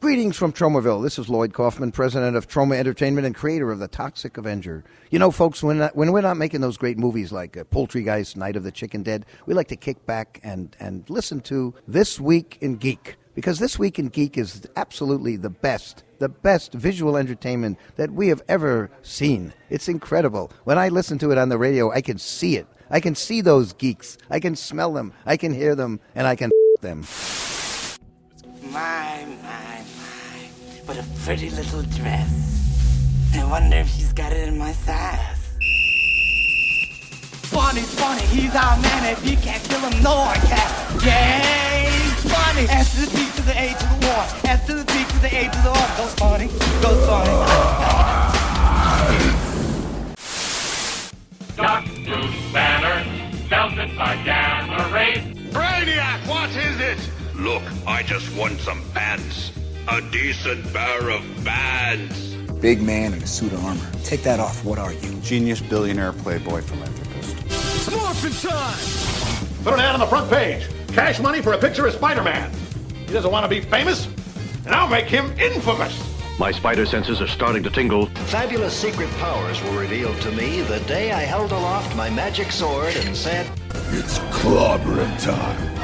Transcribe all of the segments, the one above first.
Greetings from Tromaville. This is Lloyd Kaufman, president of Troma Entertainment and creator of The Toxic Avenger. You know, folks, when we're not making those great movies like Poultrygeist, Night of the Chicken Dead, we like to kick back and listen to This Week in Geek. Because This Week in Geek is absolutely the best visual entertainment that we have ever seen. It's incredible. When I listen to it on the radio, I can see it. I can see those geeks. I can smell them. I can hear them. And I can them. My, what a pretty little dress. I wonder if she's got it in my size. Bonnie's funny, he's our man. If you can't kill him, no one can. Yay, funny. S to the P to the A to the 1. S to the P to the A to the 1. Goes funny, goes funny. Dr. Banner, belted by gamma rays. Brainiac, what is it? Look, I just want some pants. A decent pair of pants. Big man in a suit of armor. Take that off. What are you? Genius, billionaire, playboy, philanthropist. It's morphin' time! Put an ad on the front page. Cash money for a picture of Spider-Man. He doesn't want to be famous, and I'll make him infamous. My spider senses are starting to tingle. Fabulous secret powers were revealed to me the day I held aloft my magic sword and said, "It's clobbering time."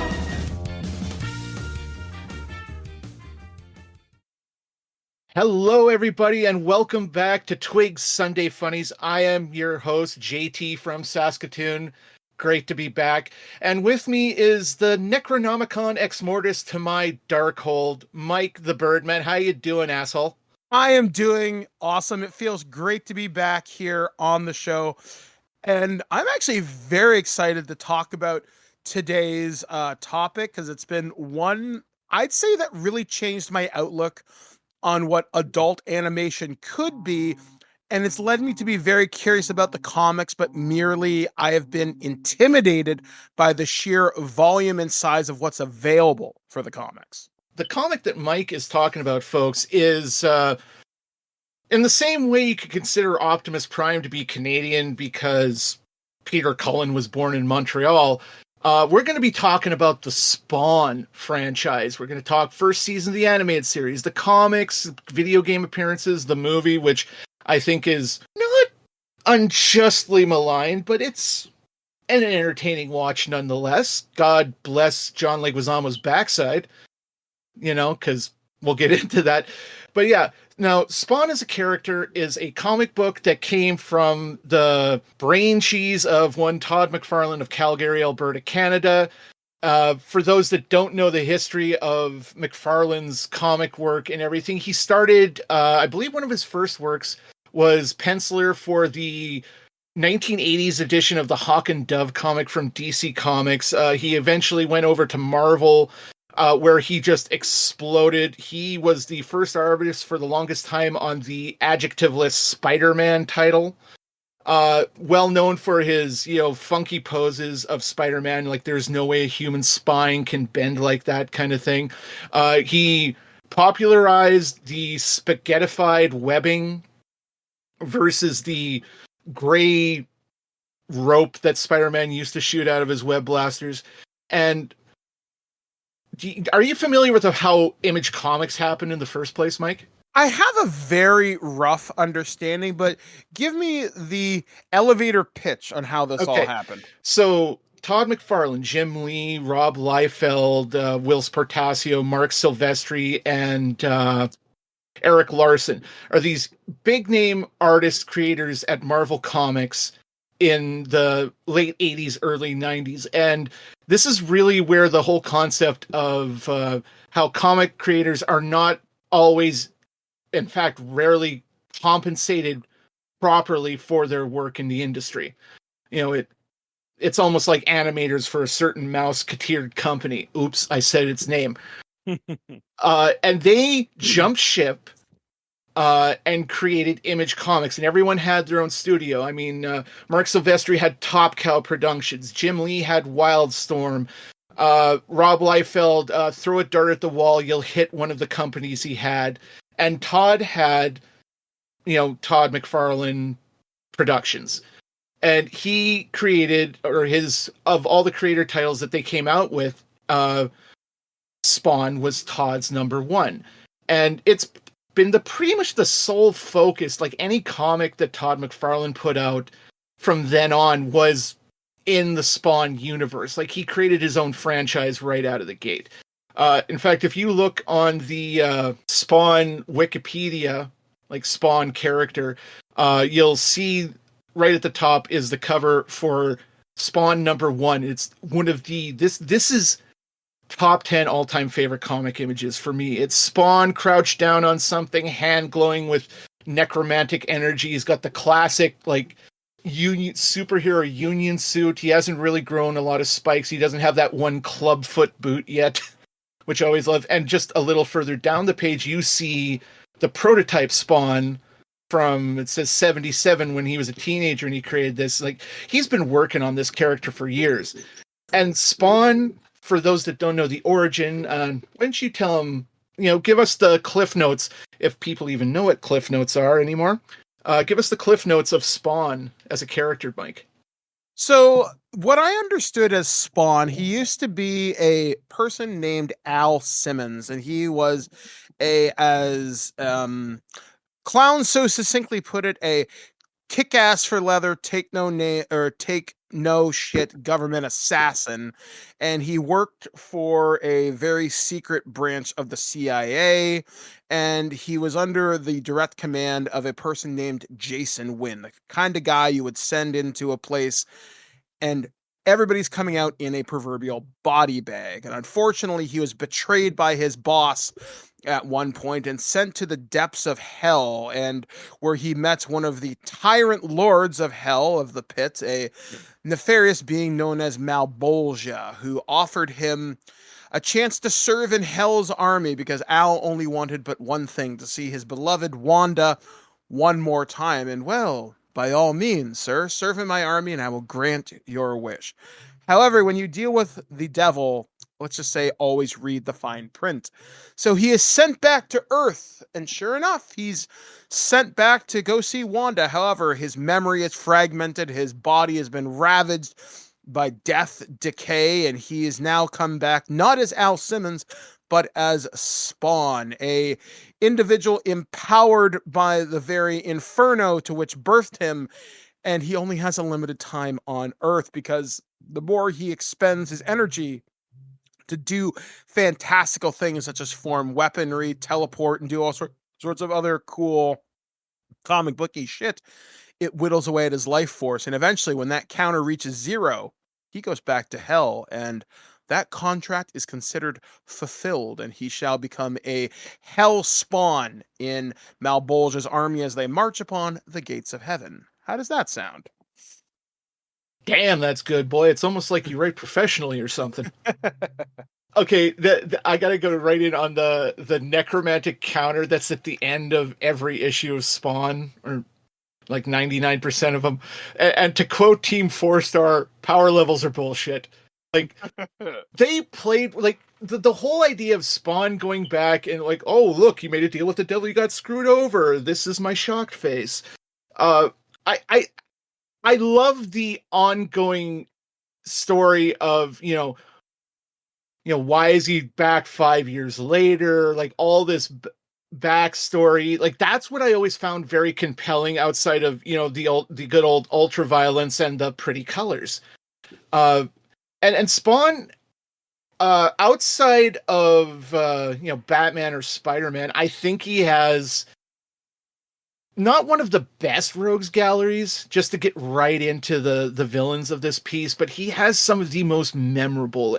Hello, everybody, and welcome back to TWIG Sunday Funnies. I am your host, JT from Saskatoon. Great to be back. And with me is the Necronomicon Ex Mortis to my Darkhold, Mike the Birdman. How you doing, asshole? I am doing awesome. It feels great to be back here on the show. And I'm actually very excited to talk about today's topic because it's been one, I'd say, that really changed my outlook on what adult animation could be, and it's led me to be very curious about the comics, but merely I have been intimidated by the sheer volume and size of what's available for the comics. The comic that Mike is talking about, folks, is in the same way you could consider Optimus Prime to be Canadian because Peter Cullen was born in Montreal. We're going to be talking about the Spawn franchise. We're going to talk first season of the animated series, the comics, video game appearances, the movie, which I think is not unjustly maligned, but it's an entertaining watch nonetheless. God bless John Leguizamo's backside, you know, because we'll get into that. But yeah, now Spawn as a character is a comic book that came from the brain cheese of one Todd McFarlane of Calgary, Alberta, Canada. For those that don't know the history of McFarlane's comic work and everything, he started, I believe one of his first works was penciler for the 1980s edition of the Hawk and Dove comic from DC Comics. He eventually went over to Marvel, where he just exploded. He was the first artist for the longest time on the adjectiveless Spider-Man title. Well known for his, funky poses of Spider-Man, like there's no way a human spine can bend like that kind of thing. He popularized the spaghettified webbing versus the gray rope that Spider-Man used to shoot out of his web blasters. And are you familiar with how Image Comics happened in the first place, Mike? I have a very rough understanding, but give me the elevator pitch on how this all happened. So Todd McFarlane, Jim Lee, Rob Liefeld, Will Spartasio, Mark Silvestri, and Eric Larson are these big name artist creators at Marvel Comics in the late 80s, early 90s. And this is really where the whole concept of how comic creators are not always, in fact, rarely compensated properly for their work in the industry. It's almost like animators for a certain mouse-catered company. Oops, I said its name. And they jumped ship and created Image Comics, and everyone had their own studio. I mean, Mark Silvestri had Top Cow Productions. Jim Lee had Wildstorm. Rob Liefeld, throw a dart at the wall, you'll hit one of the companies he had. And Todd had, Todd McFarlane Productions. And he created, of all the creator titles that they came out with, Spawn was Todd's number one. And it's been pretty much the sole focus, like any comic that Todd McFarlane put out from then on was in the Spawn universe. Like, he created his own franchise right out of the gate. In fact, if you look on the Spawn Wikipedia, like Spawn character, you'll see right at the top is the cover for Spawn #1. It's one of this is top 10 all-time favorite comic images for me. It's Spawn crouched down on something, hand glowing with necromantic energy. He's got the classic, like, superhero union suit. He hasn't really grown a lot of spikes. He doesn't have that one clubfoot boot yet, which I always love. And just a little further down the page, you see the prototype Spawn from, it says 77, when he was a teenager and he created this. Like, he's been working on this character for years. And Spawn, for those that don't know the origin, why don't you tell them, give us the Cliff Notes, if people even know what Cliff Notes are anymore. Give us the Cliff Notes of Spawn as a character, Mike. So, what I understood as Spawn, he used to be a person named Al Simmons, and he was as Clown so succinctly put it, a kick-ass for leather, take no shit government assassin. And he worked for a very secret branch of the CIA, and he was under the direct command of a person named Jason Wynn, the kind of guy you would send into a place and everybody's coming out in a proverbial body bag. And unfortunately, he was betrayed by his boss at one point and sent to the depths of hell, and where he met one of the tyrant lords of hell, of the pit, a nefarious being known as Malbolgia, who offered him a chance to serve in Hell's army, because Al only wanted but one thing: to see his beloved Wanda one more time. And, well, by all means, sir, serve in my army and I will grant your wish. However, when you deal with the devil, let's just say, always read the fine print. So he is sent back to Earth, and sure enough, he's sent back to go see Wanda. However, his memory is fragmented, his body has been ravaged by death, decay, and he is now come back not as Al Simmons, but as Spawn, a individual empowered by the very inferno to which birthed him, and he only has a limited time on Earth, because the more he expends his energy to do fantastical things such as form weaponry, teleport, and do all sorts of other cool comic booky shit, it whittles away at his life force. And eventually, when that counter reaches 0, he goes back to hell, and that contract is considered fulfilled, and he shall become a hell spawn in Malbolgia's army as they march upon the gates of heaven. How does that sound? Damn, that's good, boy. It's almost like you write professionally or something. Okay, I gotta go right in on the necromantic counter that's at the end of every issue of Spawn, or like 99% of them. And to quote Team 4-Star, power levels are bullshit. Like, they played, like, the whole idea of Spawn going back and, like, oh, look, you made a deal with the devil, you got screwed over, this is my shocked face. I love the ongoing story of, why is he back 5 years later? Like, all this backstory. Like, that's what I always found very compelling, outside of, the good old ultra violence and the pretty colors. And Spawn, outside of, Batman or Spider-Man, I think he has not one of the best rogues galleries, just to get right into the villains of this piece, but he has some of the most memorable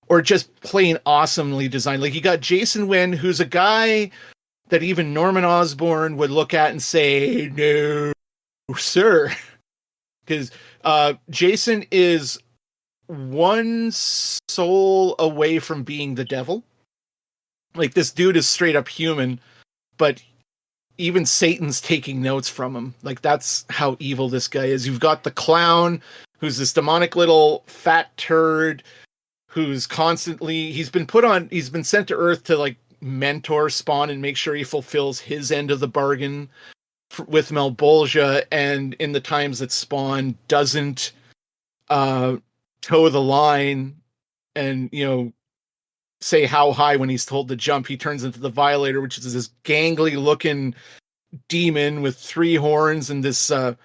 or just plain awesomely designed. Like, you got Jason Wynn, who's a guy that even Norman Osborn would look at and say, no, sir. Because Jason is one soul away from being the devil. Like, this dude is straight up human, but even Satan's taking notes from him. Like, that's how evil this guy is. You've got the clown, who's this demonic little fat turd who's constantly, he's been sent to Earth to, like, mentor Spawn and make sure he fulfills his end of the bargain with Malbolgia. And in the times that Spawn doesn't toe the line and, say how high when he's told to jump. He turns into the Violator, which is this gangly looking demon with 3 horns and this a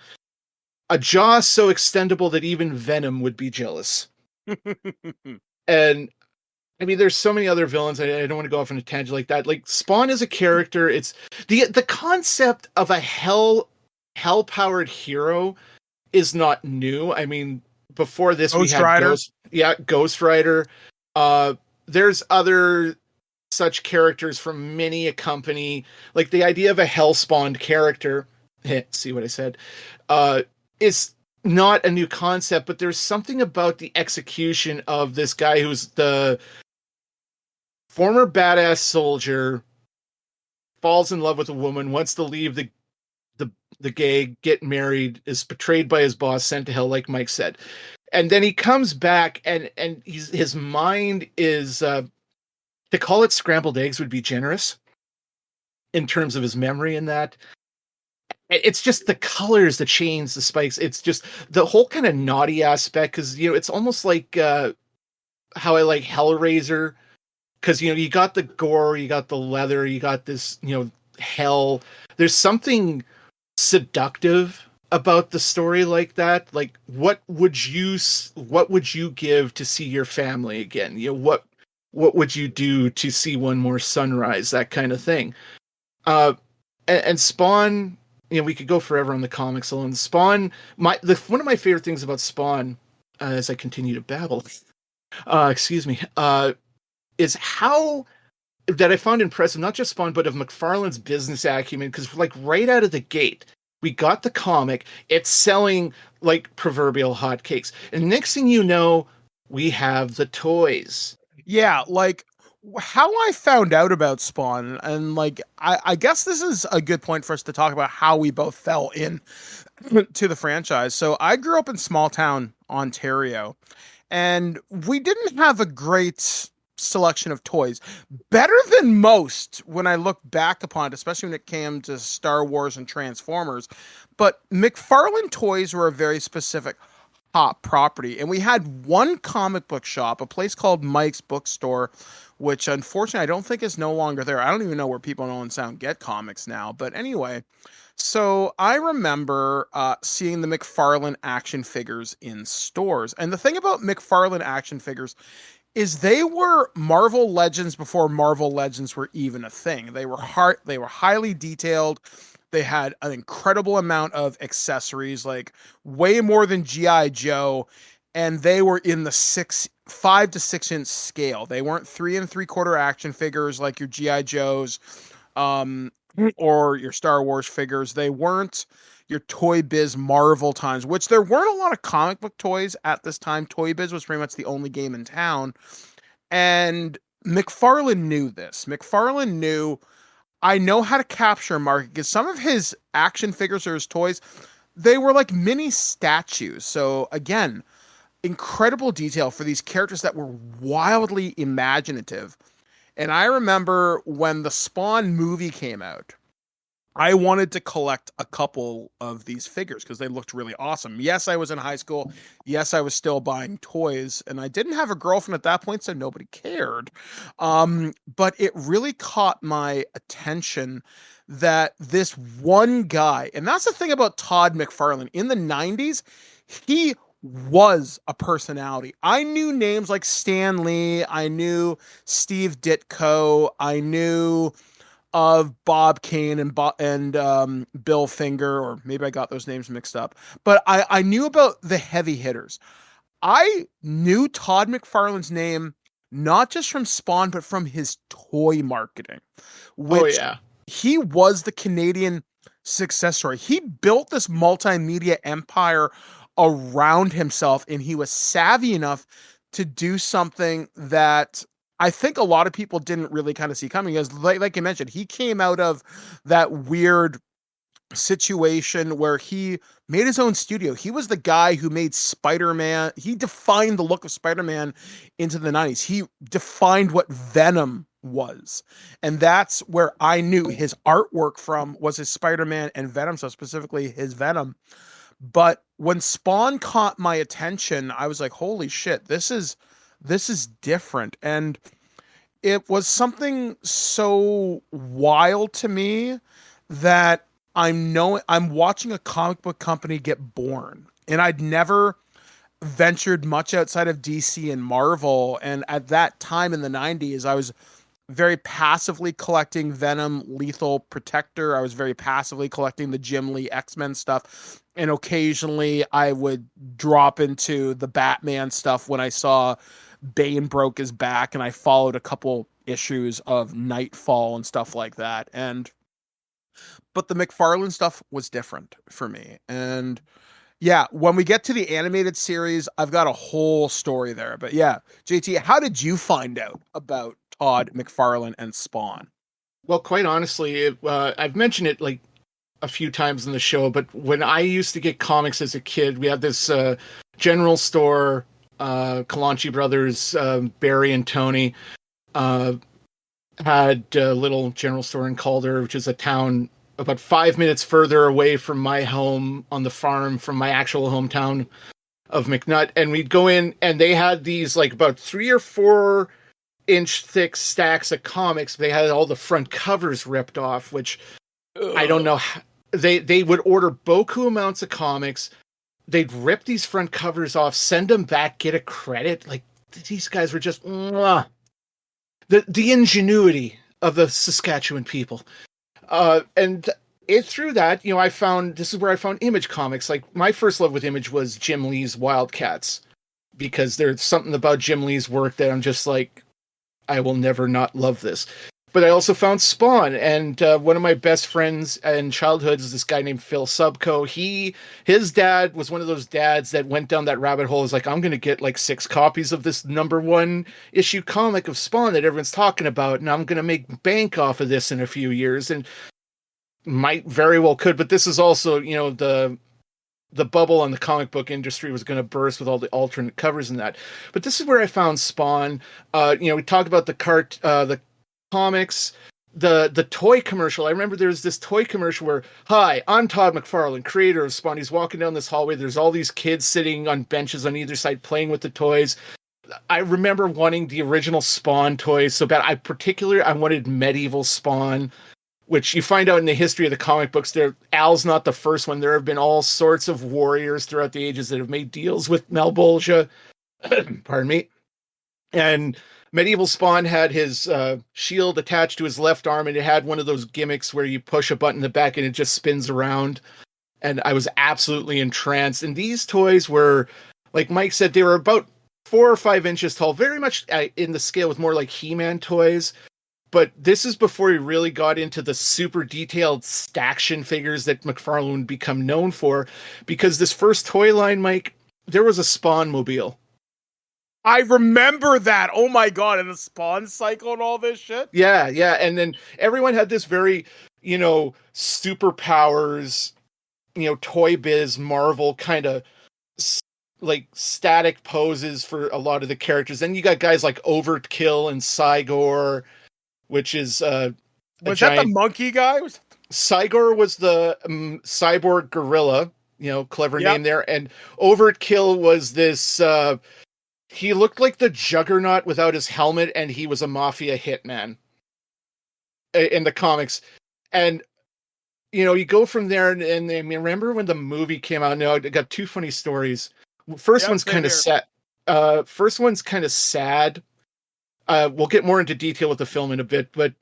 jaw so extendable that even Venom would be jealous. And I mean, there's so many other villains. I don't want to go off on a tangent like that. Like Spawn is a character. It's the concept of a hell-powered hero is not new. I mean, before this, we had Ghost Rider. There's other such characters from many a company. Like the idea of a hell-spawned character, see what I said, is not a new concept, but there's something about the execution of this guy who's the former badass soldier, falls in love with a woman, wants to leave the gig, get married, is betrayed by his boss, sent to hell, like Mike said. And then he comes back and his mind is, to call it scrambled eggs would be generous in terms of his memory in that. It's just the colors, the chains, the spikes. It's just the whole kind of naughty aspect. Cause it's almost like, how I like Hellraiser. Cause you got the gore, you got the leather, you got this, hell. There's something seductive about the story like that. Like what would you give to see your family again? What would you do to see one more sunrise? That kind of thing. And Spawn, we could go forever on the comics alone. Spawn, one of my favorite things about Spawn, as I continue to babble, excuse me, is how that I found impressive, not just Spawn, but of McFarlane's business acumen. Because like right out of the gate, we got the comic, it's selling like proverbial hotcakes. And next thing you know, we have the toys. Yeah, like how I found out about Spawn, and like I guess this is a good point for us to talk about how we both fell in to the franchise. So I grew up in small town Ontario, and we didn't have a great selection of toys. Better than most when I look back upon it, especially when it came to Star Wars and Transformers. But McFarlane toys were a very specific hot property. And we had one comic book shop, a place called Mike's Bookstore, which unfortunately I don't think is no longer there. I don't even know where people in Owen Sound get comics now. But anyway, so I remember seeing the McFarlane action figures in stores. And the thing about McFarlane action figures is they were Marvel Legends before Marvel Legends were even a thing. They were highly detailed. They had an incredible amount of accessories, like way more than G.I. Joe, and they were in the 5 to 6 inch scale. They weren't 3 3/4 action figures like your G.I. Joes, or your Star Wars figures. They weren't your Toy Biz Marvel times, which there weren't a lot of comic book toys at this time. Toy Biz was pretty much the only game in town. And McFarlane knew this. McFarlane knew, I know how to capture a market, because some of his action figures or his toys, they were like mini statues. So again, incredible detail for these characters that were wildly imaginative. And I remember when the Spawn movie came out, I wanted to collect a couple of these figures because they looked really awesome. Yes, I was in high school. Yes, I was still buying toys, and I didn't have a girlfriend at that point, so nobody cared. But it really caught my attention that this one guy, and that's the thing about Todd McFarlane, in the 90s, he was a personality. I knew names like Stan Lee. I knew Steve Ditko. I knew of Bob Kane and Bill Finger, or maybe I got those names mixed up. But I knew about the heavy hitters. I knew Todd McFarlane's name not just from Spawn, but from his toy marketing, which he was the Canadian success story. He built this multimedia empire around himself, and he was savvy enough to do something that I think a lot of people didn't really kind of see coming. Because like you mentioned, he came out of that weird situation where he made his own studio. He was the guy who made Spider-Man. He defined the look of Spider-Man into the 90s. He defined what Venom was. And that's where I knew his artwork from, was his Spider-Man and Venom, so specifically his Venom. But when Spawn caught my attention, I was like, holy shit, this is different. And it was something so wild to me that I'm watching a comic book company get born, and I'd never ventured much outside of DC and Marvel. And at that time in the 90s, I was very passively collecting Venom, Lethal Protector. I was very passively collecting the Jim Lee X-Men stuff. And occasionally I would drop into the Batman stuff when I saw Bane broke his back, and I followed a couple issues of Nightfall and stuff like that. But the McFarlane stuff was different for me. And yeah, when we get to the animated series, I've got a whole story there. But yeah, JT, how did you find out about Todd McFarlane and Spawn? Well, quite honestly, I've mentioned it like a few times in the show, but when I used to get comics as a kid, we had this general store, Kalanchi Brothers, Barry and Tony had a little general store in Calder, which is a town about 5 minutes further away from my home on the farm from my actual hometown of McNutt. And we'd go in, and they had these like about 3 or 4 inch thick stacks of comics. They had all the front covers ripped off, which I don't know. They would order beaucoup amounts of comics. They'd rip these front covers off, send them back, get a credit. Like, these guys were just the ingenuity of the Saskatchewan people. And through that, you know, this is where I found Image comics. Like, my first love with Image was Jim Lee's Wildcats, because there's something about Jim Lee's work that I'm just like, I will never not love this. But I also found Spawn, and one of my best friends in childhood is this guy named Phil Subco. His dad was one of those dads that went down that rabbit hole. Is like, I'm going to get like 6 copies of this #1 issue comic of Spawn that everyone's talking about, and I'm going to make bank off of this in a few years. And might very well could, but this is also, you know, the bubble on the comic book industry was going to burst with all the alternate covers and that. But this is where I found Spawn. You know, we talked about the comics, the toy commercial. I remember there's this toy commercial where, "Hi, I'm Todd McFarlane, creator of Spawn." He's walking down this hallway. There's all these kids sitting on benches on either side playing with the toys. I remember wanting the original Spawn toys so bad. I wanted medieval Spawn, which you find out in the history of the comic books. Al's not the first one. There have been all sorts of warriors throughout the ages that have made deals with Malbolgia. Pardon me. And medieval Spawn had his shield attached to his left arm, and it had one of those gimmicks where you push a button in the back and it just spins around. And I was absolutely entranced. And these toys were, like Mike said, they were about 4 or 5 inches tall, very much in the scale with more like He-Man toys. But this is before he really got into the super detailed staction figures that McFarlane would become known for. Because this first toy line, Mike, there was a Spawn mobile. I remember that. Oh my God. And the Spawn cycle and all this shit. Yeah. Yeah. And then everyone had this very, you know, superpowers, you know, Toy Biz, Marvel kind of like static poses for a lot of the characters. Then you got guys like Overkill and Cygor, which is was that the monkey guy? Cygor was the cyborg gorilla, you know, clever name there. And Overkill was this he looked like the Juggernaut without his helmet, and he was a mafia hitman in the comics. And you know, you go from there, and I mean, remember when the movie came out? Now I got 2 funny stories. First one's kind of sad. We'll get more into detail with the film in a bit, but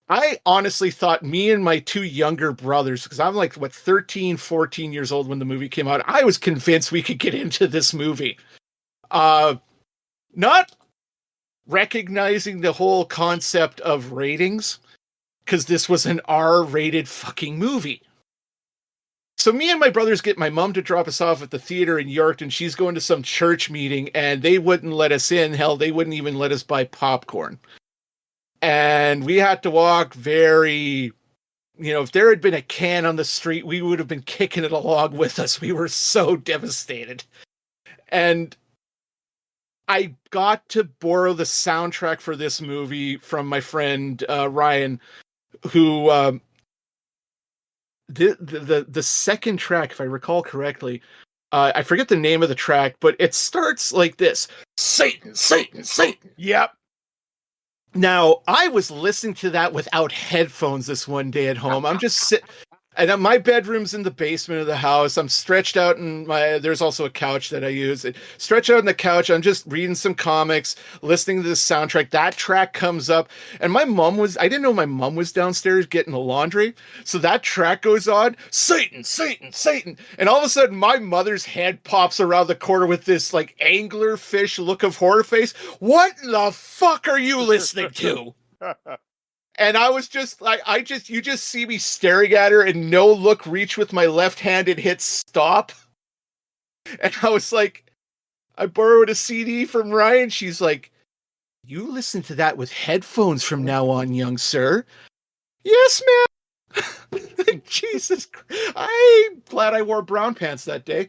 I honestly thought me and my 2 younger brothers, because I'm like, 13, 14 years old when the movie came out, I was convinced we could get into this movie. Not recognizing the whole concept of ratings, because this was an R-rated fucking movie. So me and my brothers get my mom to drop us off at the theater in York, and she's going to some church meeting, and they wouldn't let us in. Hell, they wouldn't even let us buy popcorn. And we had to walk very, you know, if there had been a can on the street, we would have been kicking it along with us. We were so devastated. And I got to borrow the soundtrack for this movie from my friend Ryan, who the second track, if I recall correctly, I forget the name of the track, but it starts like this: Satan, Satan, Satan. Yep. Now, I was listening to that without headphones this one day at home. I'm just sitting, and my bedroom's in the basement of the house. I'm stretched out in there's also a couch that I use. Stretched out on the couch. I'm just reading some comics, listening to this soundtrack. That track comes up, and I didn't know my mom was downstairs getting the laundry. So that track goes on, Satan, Satan, Satan. And all of a sudden, my mother's head pops around the corner with this like anglerfish look of horror face. What the fuck are you listening to? And I was just like, you just see me staring at her and no look reach with my left hand and hit stop. And I was like, I borrowed a CD from Ryan. She's like, you listen to that with headphones from now on, young sir. Yes, ma'am. Jesus Christ. I'm glad I wore brown pants that day.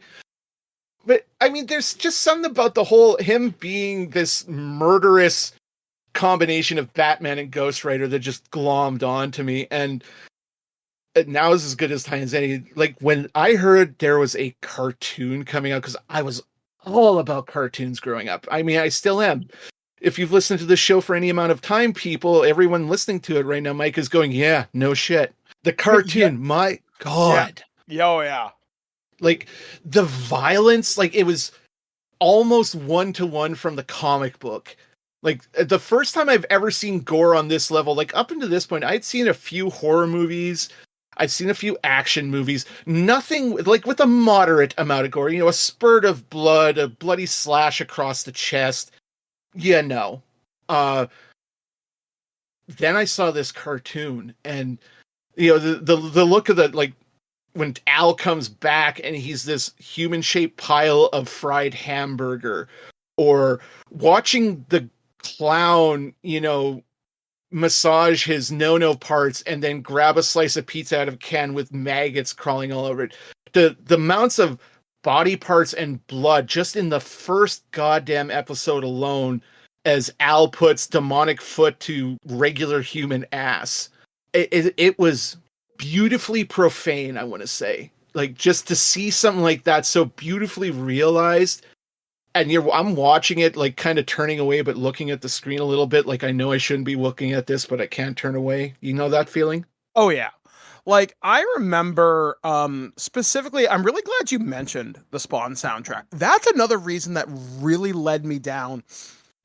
But I mean, there's just something about him being this murderous combination of Batman and Ghost Rider that just glommed on to me, and now is as good as time as any. Like when I heard there was a cartoon coming out, because I was all about cartoons growing up. I mean, I still am. If you've listened to this show for any amount of time, everyone listening to it right now, Mike is going, yeah, no shit. The cartoon, yeah. My God. Yeah. Oh yeah. Like the violence, like it was almost 1-to-1 from the comic book. Like the first time I've ever seen gore on this level, like up until this point, I'd seen a few horror movies. I'd seen a few action movies, nothing like with a moderate amount of gore, a spurt of blood, a bloody slash across the chest. Yeah, no. Then I saw this cartoon and, the look of like when Al comes back and he's this human shaped pile of fried hamburger, or watching the clown, massage his no parts and then grab a slice of pizza out of a can with maggots crawling all over it. The amounts of body parts and blood just in the first goddamn episode alone, as Al puts demonic foot to regular human ass. It was beautifully profane, I want to say. Like, just to see something like that so beautifully realized. And I'm watching it, like, kind of turning away, but looking at the screen a little bit. Like, I know I shouldn't be looking at this, but I can't turn away. You know that feeling? Oh, yeah. Like, I remember, specifically, I'm really glad you mentioned the Spawn soundtrack. That's another reason that really led me down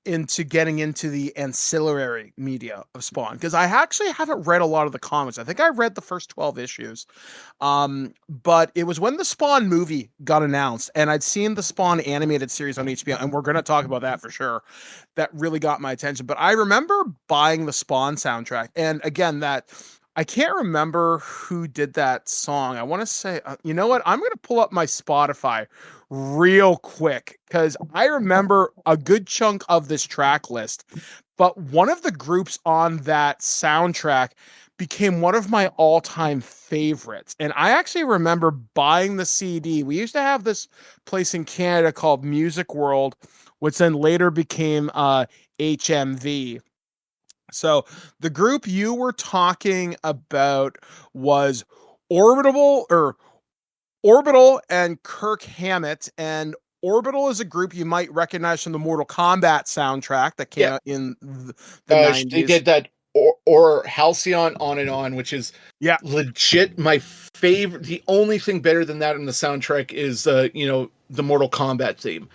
into getting into the ancillary media of Spawn, because I actually haven't read a lot of the comics. I think I read the first 12 issues. But it was when the Spawn movie got announced and I'd seen the Spawn animated series on HBO, and we're going to talk about that for sure. That really got my attention. But I remember buying the Spawn soundtrack. And again, I can't remember who did that song. I want to say, you know what? I'm going to pull up my Spotify real quick, because I remember a good chunk of this track list. But one of the groups on that soundtrack became one of my all-time favorites. And I actually remember buying the CD. We used to have this place in Canada called Music World, which then later became HMV. So the group you were talking about was Orbital and Kirk Hammett. And Orbital is a group you might recognize from the Mortal Kombat soundtrack that came out in the 90s. They did that or Halcyon On and On, which is legit my favorite. The only thing better than that in the soundtrack is the Mortal Kombat theme.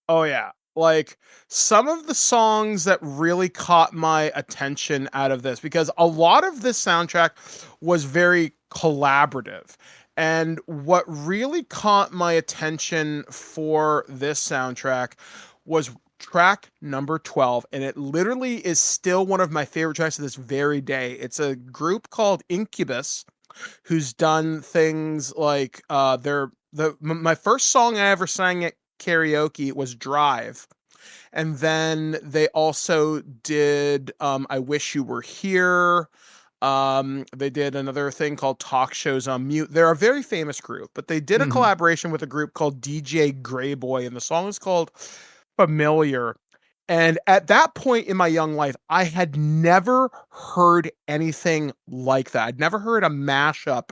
Oh yeah. Like some of the songs that really caught my attention out of this, because a lot of this soundtrack was very collaborative. And what really caught my attention for this soundtrack was track number 12. And it literally is still one of my favorite tracks to this very day. It's a group called Incubus, who's done things like my first song I ever sang at karaoke was Drive. And then they also did I Wish You Were Here. They did another thing called Talk Shows on Mute. They're a very famous group, but they did a collaboration with a group called DJ Greyboy, and the song is called Familiar. And at that point in my young life, I had never heard anything like that. I'd never heard a mashup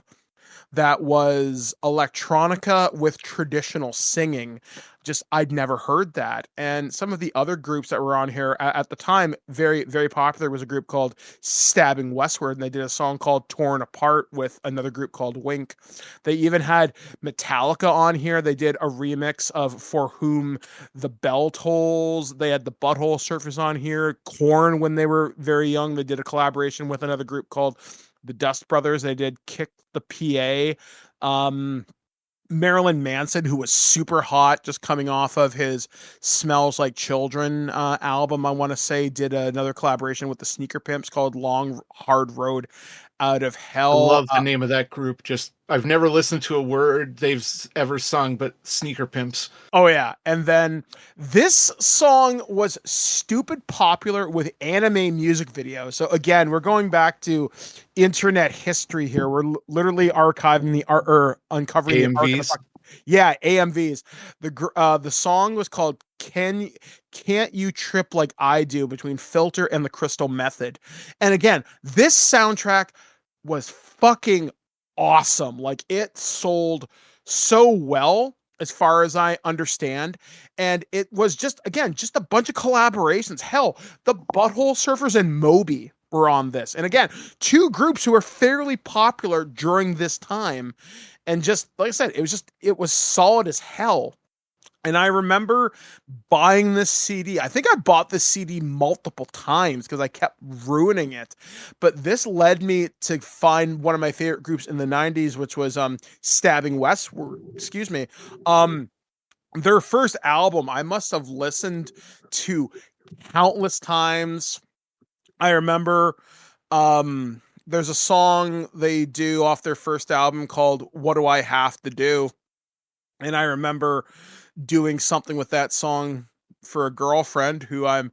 that was electronica with traditional singing. Just I'd never heard that. And some of the other groups that were on here at the time, very, very popular, was a group called Stabbing Westward, and they did a song called Torn Apart with another group called Wink. They even had Metallica on here. They did a remix of For Whom the Bell Tolls. They had the Butthole Surfers on here. Korn, when they were very young, they did a collaboration with another group called the Dust Brothers. They did Kick the PA. Marilyn Manson, who was super hot, just coming off of his Smells Like Children album, I want to say, did another collaboration with the Sneaker Pimps called Long Hard Road Out of I Hell. love the name of that group. Just I've never listened to a word they've ever sung, but Sneaker Pimps. Oh yeah, and then this song was stupid popular with anime music videos. So again, we're going back to internet history here. We're literally archiving the art or uncovering the arc of AMVs. yeah, AMVs. The song was called Can't You Trip Like I Do, between Filter and the Crystal Method. And again, this soundtrack was fucking awesome. Like, it sold so well, as far as I understand. And it was just, again, just a bunch of collaborations. Hell, the Butthole Surfers and Moby were on this. And again, two groups who were fairly popular during this time. And just, like I said, it was solid as hell. And I remember buying this CD. I think I bought this CD multiple times because I kept ruining it. But this led me to find one of my favorite groups in the 90s, which was Stabbing Westward. Excuse me. Their first album, I must have listened to countless times. I remember there's a song they do off their first album called What Do I Have to Do? And I remember doing something with that song for a girlfriend who I'm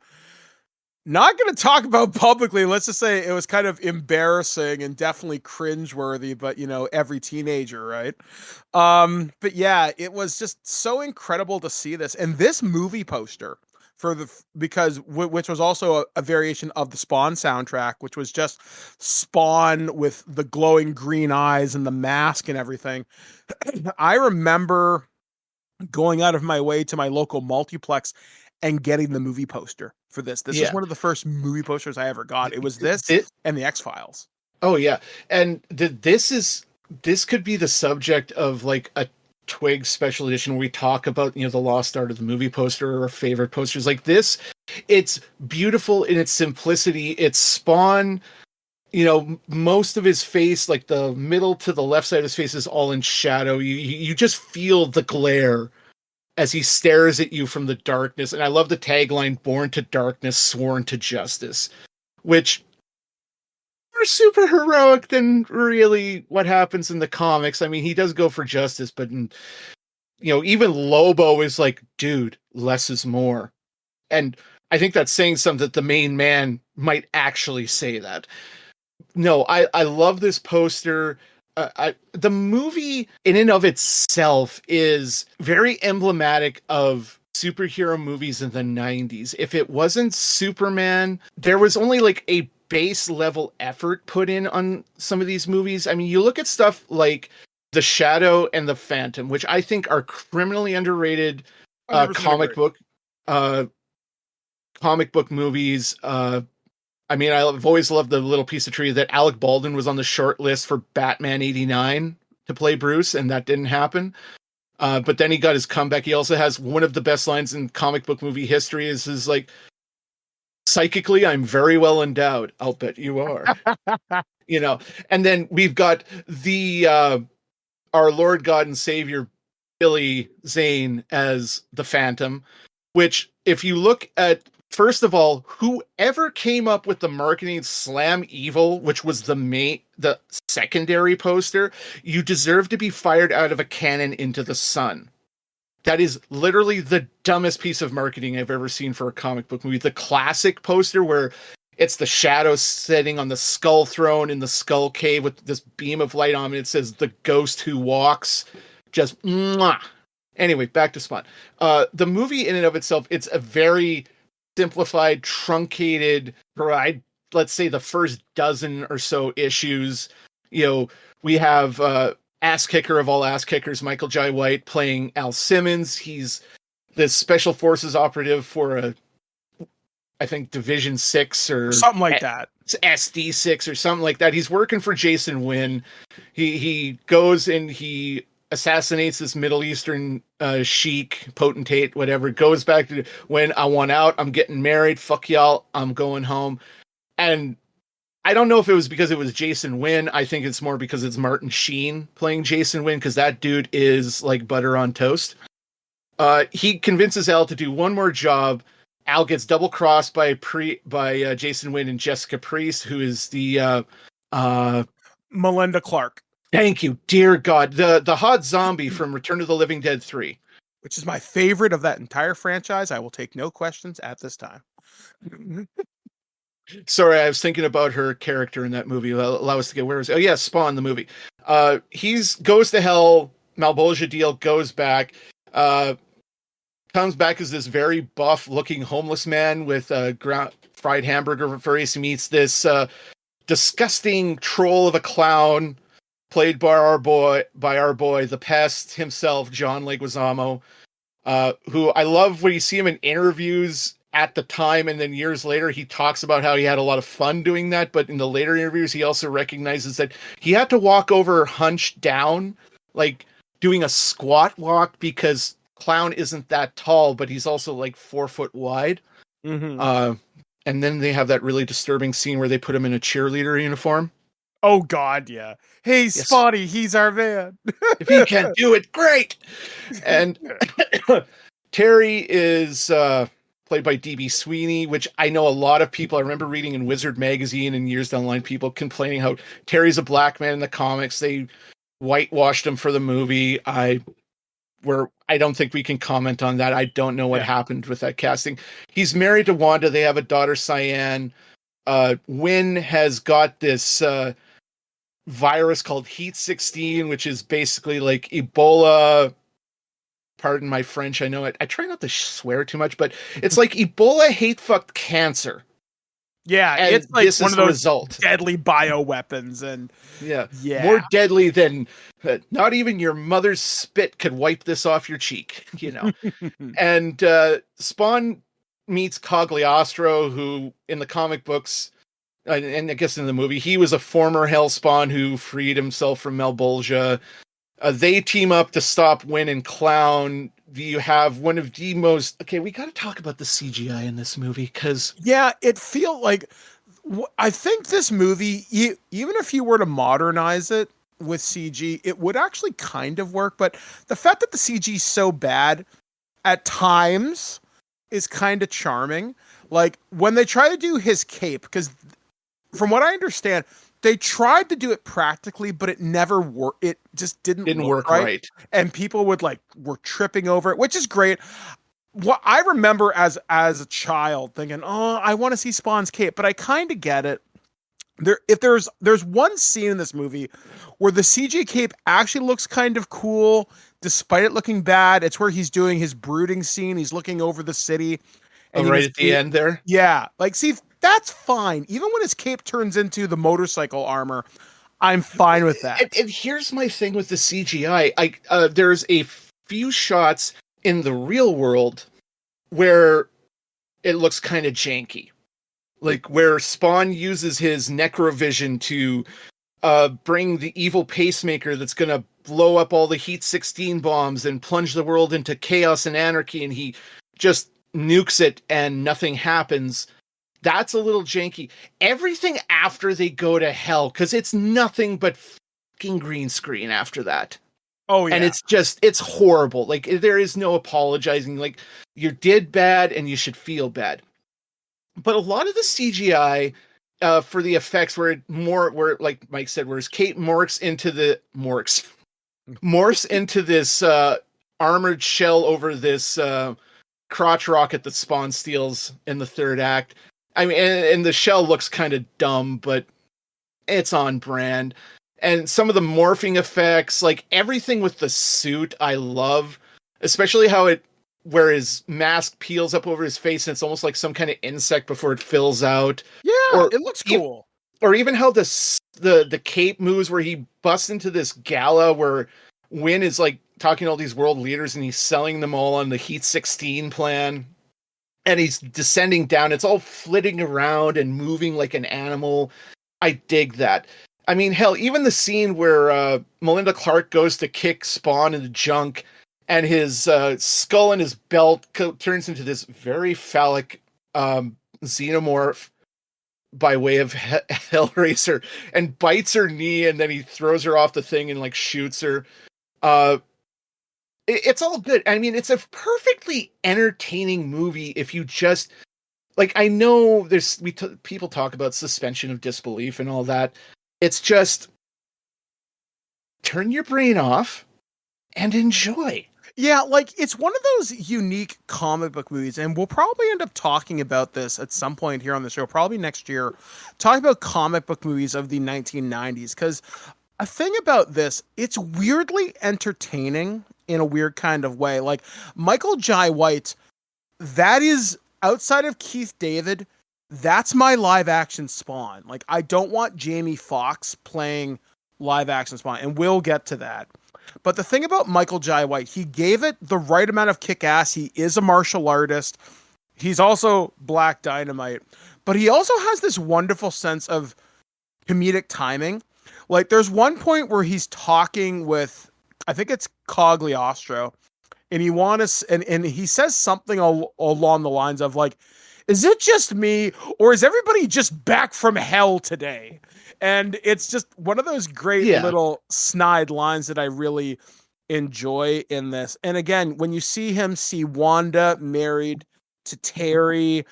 not going to talk about publicly. Let's just say it was kind of embarrassing and definitely cringeworthy, but every teenager, right? But yeah, it was just so incredible to see this. And this movie poster which was also a variation of the Spawn soundtrack, which was just Spawn with the glowing green eyes and the mask and everything. I remember going out of my way to my local multiplex and getting the movie poster for this. This is one of the first movie posters I ever got. It was this and the X-Files. Oh yeah. And this could be the subject of like a TWIG special edition where we talk about, the lost art of the movie poster or favorite posters like this. It's beautiful in its simplicity. It's Spawn, most of his face, like the middle to the left side of his face, is all in shadow. You just feel the glare as he stares at you from the darkness. And I love the tagline, "Born to darkness, sworn to justice," which are super heroic than really what happens in the comics. I mean, he does go for justice, but even Lobo is like, dude, less is more. And I think that's saying something, that the main man might actually say that. No, I love this poster. The movie in and of itself is very emblematic of superhero movies in the 90s. If it wasn't Superman, there was only like a base level effort put in on some of these movies. I mean, you look at stuff like The Shadow and The Phantom, which I think are criminally underrated comic book movies. I mean, I've always loved the little piece of trivia that Alec Baldwin was on the short list for Batman 89 to play Bruce, and that didn't happen. But then he got his comeback. He also has one of the best lines in comic book movie history is like, "Psychically, I'm very well endowed. I'll bet you are." And then we've got the our Lord God and Savior Billy Zane as the Phantom, which, if you look at, first of all, whoever came up with the marketing Slam Evil, which was the secondary poster, you deserve to be fired out of a cannon into the sun. That is literally the dumbest piece of marketing I've ever seen for a comic book movie. The classic poster where it's the Shadow sitting on the Skull Throne in the Skull Cave with this beam of light on it. It says "The Ghost Who Walks." Just mwah. Anyway, back to Spawn. The movie in and of itself, it's a very simplified, truncated, let's say the first dozen or so issues. We have ass kicker of all ass kickers, Michael Jai White, playing Al Simmons. He's the special forces operative for I think Division 6 or something like that. SD 6 or something like that. He's working for Jason Wynn. He goes and he assassinates this Middle Eastern sheik, potentate, whatever. Goes back to when I want out. I'm getting married. Fuck y'all. I'm going home. And I don't know if it was because it was Jason Wynn. I think it's more because it's Martin Sheen playing Jason Wynn, because that dude is like butter on toast. He convinces Al to do one more job. Al gets double crossed by Jason Wynn and Jessica Priest, who is the Melinda Clark. Thank you, dear God, the hot zombie from Return of the Living Dead 3, which is my favorite of that entire franchise. I will take no questions at this time. Sorry, I was thinking about her character in that movie. Allow us to get where is? Oh yeah, Spawn the movie. He's goes to hell. Malbolgia deal goes back. Comes back as this very buff looking homeless man with a fried hamburger for face. He meets this disgusting troll of a clown played by our boy, the Pest himself, John Leguizamo, who I love when you see him in interviews at the time, and then years later he talks about how he had a lot of fun doing that, but in the later interviews he also recognizes that he had to walk over hunched down, like doing a squat walk, because Clown isn't that tall, but he's also like 4 foot wide. Mm-hmm. And then they have that really disturbing scene where they put him in a cheerleader uniform. Oh God, yeah. Hey, yes. Spotty, he's our man. If he can do it, great. And Terry is played by D.B. Sweeney, which I know a lot of people, I remember reading in Wizard magazine and years down the line, people complaining how Terry's a black man in the comics. They whitewashed him for the movie. I don't think we can comment on that. I don't know what happened with that casting. He's married to Wanda. They have a daughter, Cyan. Wynn has got this virus called Heat 16, which is basically like Ebola. Pardon my French. I know it. I try not to swear too much, but it's like Ebola hate fucked cancer. Yeah, and it's like one of those result. Deadly bioweapons, and yeah, more deadly than not even your mother's spit could wipe this off your cheek, you know. And Spawn meets Cagliostro, who in the comic books, and I guess in the movie, he was a former Hellspawn who freed himself from Malbolgia. They team up to stop Wynn and Clown. You have one of the most... Okay, we got to talk about the CGI in this movie, because... Yeah, it feels like... I think this movie, even if you were to modernize it with CG, it would actually kind of work, but the fact that the CG is so bad at times is kind of charming. Like, when they try to do his cape, because from what I understand... They tried to do it practically, but it never worked. It just didn't work right. And people were tripping over it, which is great. What I remember as a child thinking, oh, I want to see Spawn's cape, but I kind of get it. There's one scene in this movie where the CG cape actually looks kind of cool, despite it looking bad. It's where he's doing his brooding scene. He's looking over the city. And right at the end there? Yeah. Like, see, that's fine. Even when his cape turns into the motorcycle armor, I'm fine with that. And here's my thing with the CGI. There's a few shots in the real world where it looks kind of janky. Like where Spawn uses his necrovision to bring the evil pacemaker that's going to blow up all the Heat 16 bombs and plunge the world into chaos and anarchy, and he just nukes it and nothing happens. That's a little janky. Everything after they go to hell, because it's nothing but fucking green screen after that. Oh, yeah. And it's horrible. Like, there is no apologizing. Like, you did bad and you should feel bad. But a lot of the CGI for the effects where like Mike said, where his cape morphs into this armored shell over this crotch rocket that Spawn steals in the third act. I mean, and the shell looks kind of dumb, but it's on brand. And some of the morphing effects, like everything with the suit, I love, especially where his mask peels up over his face and it's almost like some kind of insect before it fills out. Yeah, it looks cool. or even how the cape moves, where he busts into this gala where Wynn is like talking to all these world leaders and he's selling them all on the Heat 16 plan. And he's descending down. It's all flitting around and moving like an animal. I dig that. I mean, hell, even the scene where Melinda Clark goes to kick Spawn in the junk and his skull and his belt turns into this very phallic xenomorph by way of Hellraiser and bites her knee, and then he throws her off the thing and like shoots her. It's all good. I mean, it's a perfectly entertaining movie if you just like. I know people talk about suspension of disbelief and all that. It's just turn your brain off and enjoy. Yeah, like it's one of those unique comic book movies, and we'll probably end up talking about this at some point here on the show, probably next year, talking about comic book movies of the 1990s. Because a thing about this, it's weirdly entertaining in a weird kind of way. Like Michael Jai White, that is outside of Keith David, that's my live action Spawn. Like I don't want Jamie Foxx playing live action Spawn, and we'll get to that. But the thing about Michael Jai White, he gave it the right amount of kick-ass. He is a martial artist. He's also Black Dynamite. But he also has this wonderful sense of comedic timing. Like, there's one point where he's talking with, I think it's Cogliostro, and he says something along the lines of, like, is it just me, or is everybody just back from hell today? And it's just one of those great little snide lines that I really enjoy in this. And again, when you see Wanda married to Terry,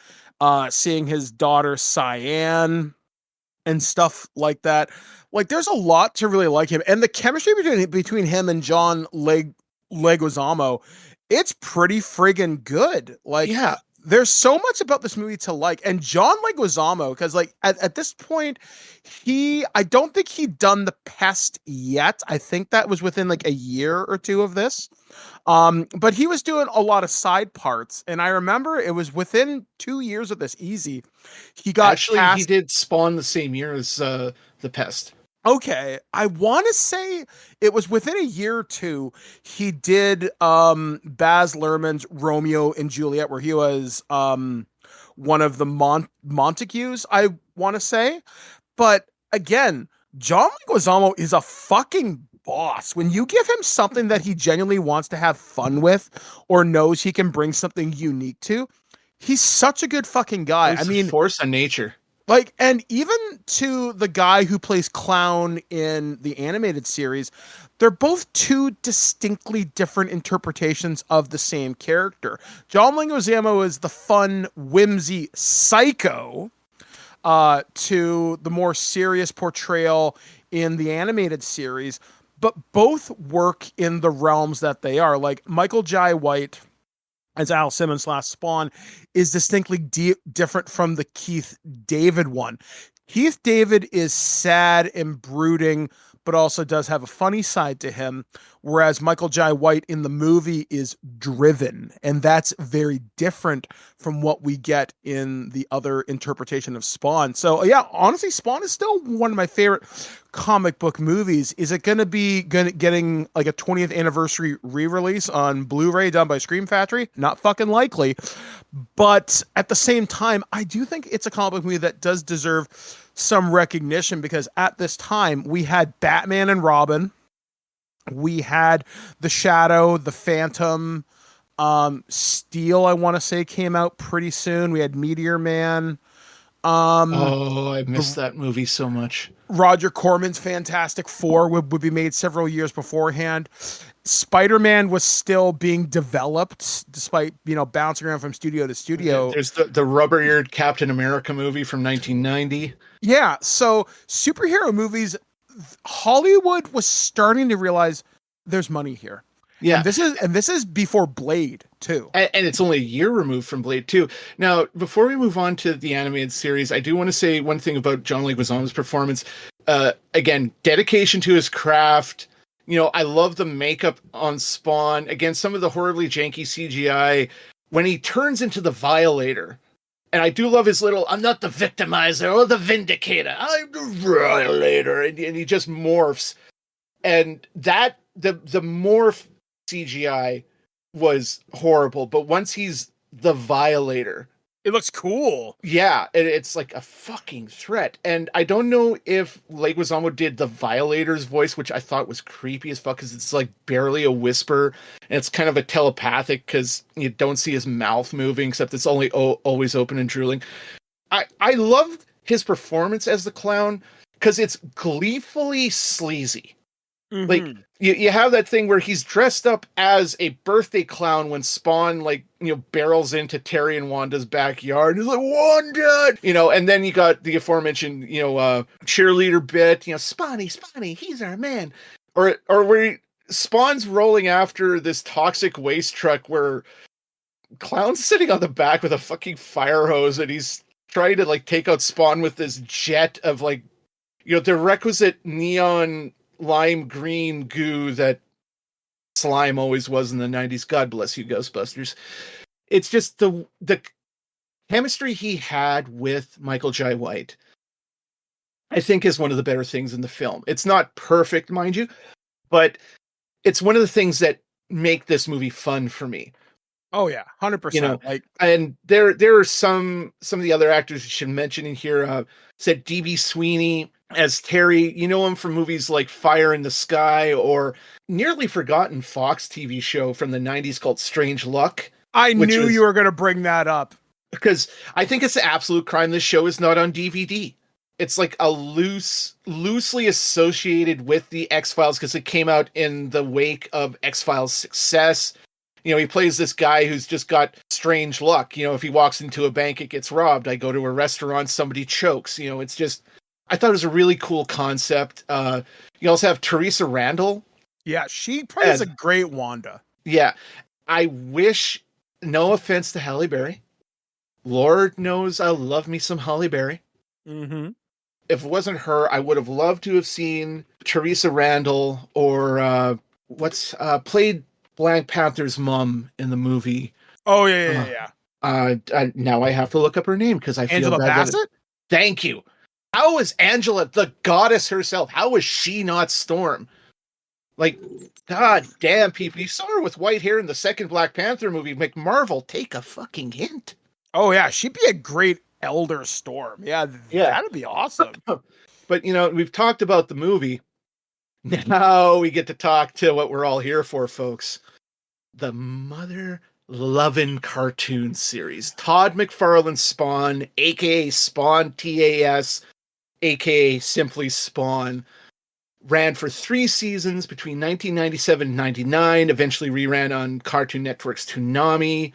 seeing his daughter Cyan and stuff like that, like there's a lot to really like him. And the chemistry between him and John Leguizamo, it's pretty friggin' good. Like, yeah. There's so much about this movie to like. And John Leguizamo, because like at this point, I don't think he'd done The Pest yet. I think that was within like a year or two of this. But he was doing a lot of side parts. And I remember it was within 2 years of this, easy. He did Spawn the same year as The Pest. Okay, I want to say it was within a year or two. He did Baz Luhrmann's Romeo and Juliet, where he was one of the Montagues, I want to say. But again, John Leguizamo is a fucking boss. When you give him something that he genuinely wants to have fun with or knows he can bring something unique to, he's such a good fucking guy. I mean, force of nature. Like, and even to the guy who plays Clown in the animated series, they're both two distinctly different interpretations of the same character. John Leguizamo is the fun, whimsy psycho to the more serious portrayal in the animated series, but both work in the realms that they are. Like Michael Jai White as Al Simmons' last Spawn is distinctly different from the Keith David one. Keith David is sad and brooding, but also does have a funny side to him, whereas Michael Jai White in the movie is driven, and that's very different from what we get in the other interpretation of Spawn. So yeah, honestly, Spawn is still one of my favorite comic book movies. Is it going to be getting like a 20th anniversary re-release on Blu-ray done by Scream Factory? Not fucking likely. But at the same time, I do think it's a comic book movie that does deserve some recognition, because at this time we had Batman and Robin, we had The Shadow, The Phantom, Steel, I want to say, came out pretty soon. We had Meteor Man. I missed that movie so much. Roger Corman's Fantastic Four would be made several years beforehand. Spider-Man was still being developed, despite, bouncing around from studio to studio. There's the rubber-eared Captain America movie from 1990. Yeah, so superhero movies, Hollywood was starting to realize there's money here. Yeah. And this is before Blade too. And it's only a year removed from Blade 2. Now, before we move on to the animated series, I do want to say one thing about John Leguizamo's performance. Again, dedication to his craft. I love the makeup on Spawn. Again, some of the horribly janky CGI. When he turns into the Violator, And I do love his little, I'm not the victimizer or the vindicator, I'm the violator. And he just morphs. And that, the morph CGI was horrible. But once he's the violator, it looks cool. Yeah, it's like a fucking threat. And I don't know if Leguizamo did the Violator's voice, which I thought was creepy as fuck, because it's like barely a whisper, and it's kind of a telepathic because you don't see his mouth moving, except it's only always open and drooling. I loved his performance as the clown because it's gleefully sleazy. Mm-hmm. Like you have that thing where he's dressed up as a birthday clown when Spawn barrels into Terry and Wanda's backyard. He's like, Wanda, and then you got the aforementioned cheerleader bit, Spawny, he's our man, or where Spawn's rolling after this toxic waste truck where Clown's sitting on the back with a fucking fire hose and he's trying to take out Spawn with this jet of the requisite neon lime green goo that slime always was in the 90s. God bless you, Ghostbusters. It's just the chemistry he had with Michael Jai White, I think, is one of the better things in the film. It's not perfect, mind you, but it's one of the things that make this movie fun for me. Oh yeah, 100%. And there are some of the other actors you should mention in here. Said D.B. Sweeney as Terry. You know him from movies like Fire in the Sky or nearly forgotten Fox TV show from the 90s called Strange Luck. I knew you were going to bring that up. Because I think it's an absolute crime this show is not on DVD. It's like a loosely associated with the X-Files because it came out in the wake of X-Files' success. He plays this guy who's just got strange luck. If he walks into a bank, it gets robbed. I go to a restaurant, somebody chokes. It's just, I thought it was a really cool concept. You also have Teresa Randall. Yeah, she plays a great Wanda. Yeah. I wish, no offense to Halle Berry. Lord knows I love me some Halle Berry. Mm-hmm. If it wasn't her, I would have loved to have seen Teresa Randall or played Black Panther's mom in the movie. Oh yeah. Now I have to look up her name because I feel Angela bad. Bassett? Thank you. How is Angela, the goddess herself, how is she not Storm? God damn, people. You saw her with white hair in the second Black Panther movie. McMarvel, take a fucking hint. Oh yeah, she'd be a great Elder Storm. Yeah, that'd be awesome. But we've talked about the movie. Now we get to talk to what we're all here for, folks. The mother-loving cartoon series. Todd McFarlane's Spawn, a.k.a. Spawn TAS, a.k.a. simply Spawn, ran for 3 seasons between 1997 and 99, eventually reran on Cartoon Network's Toonami,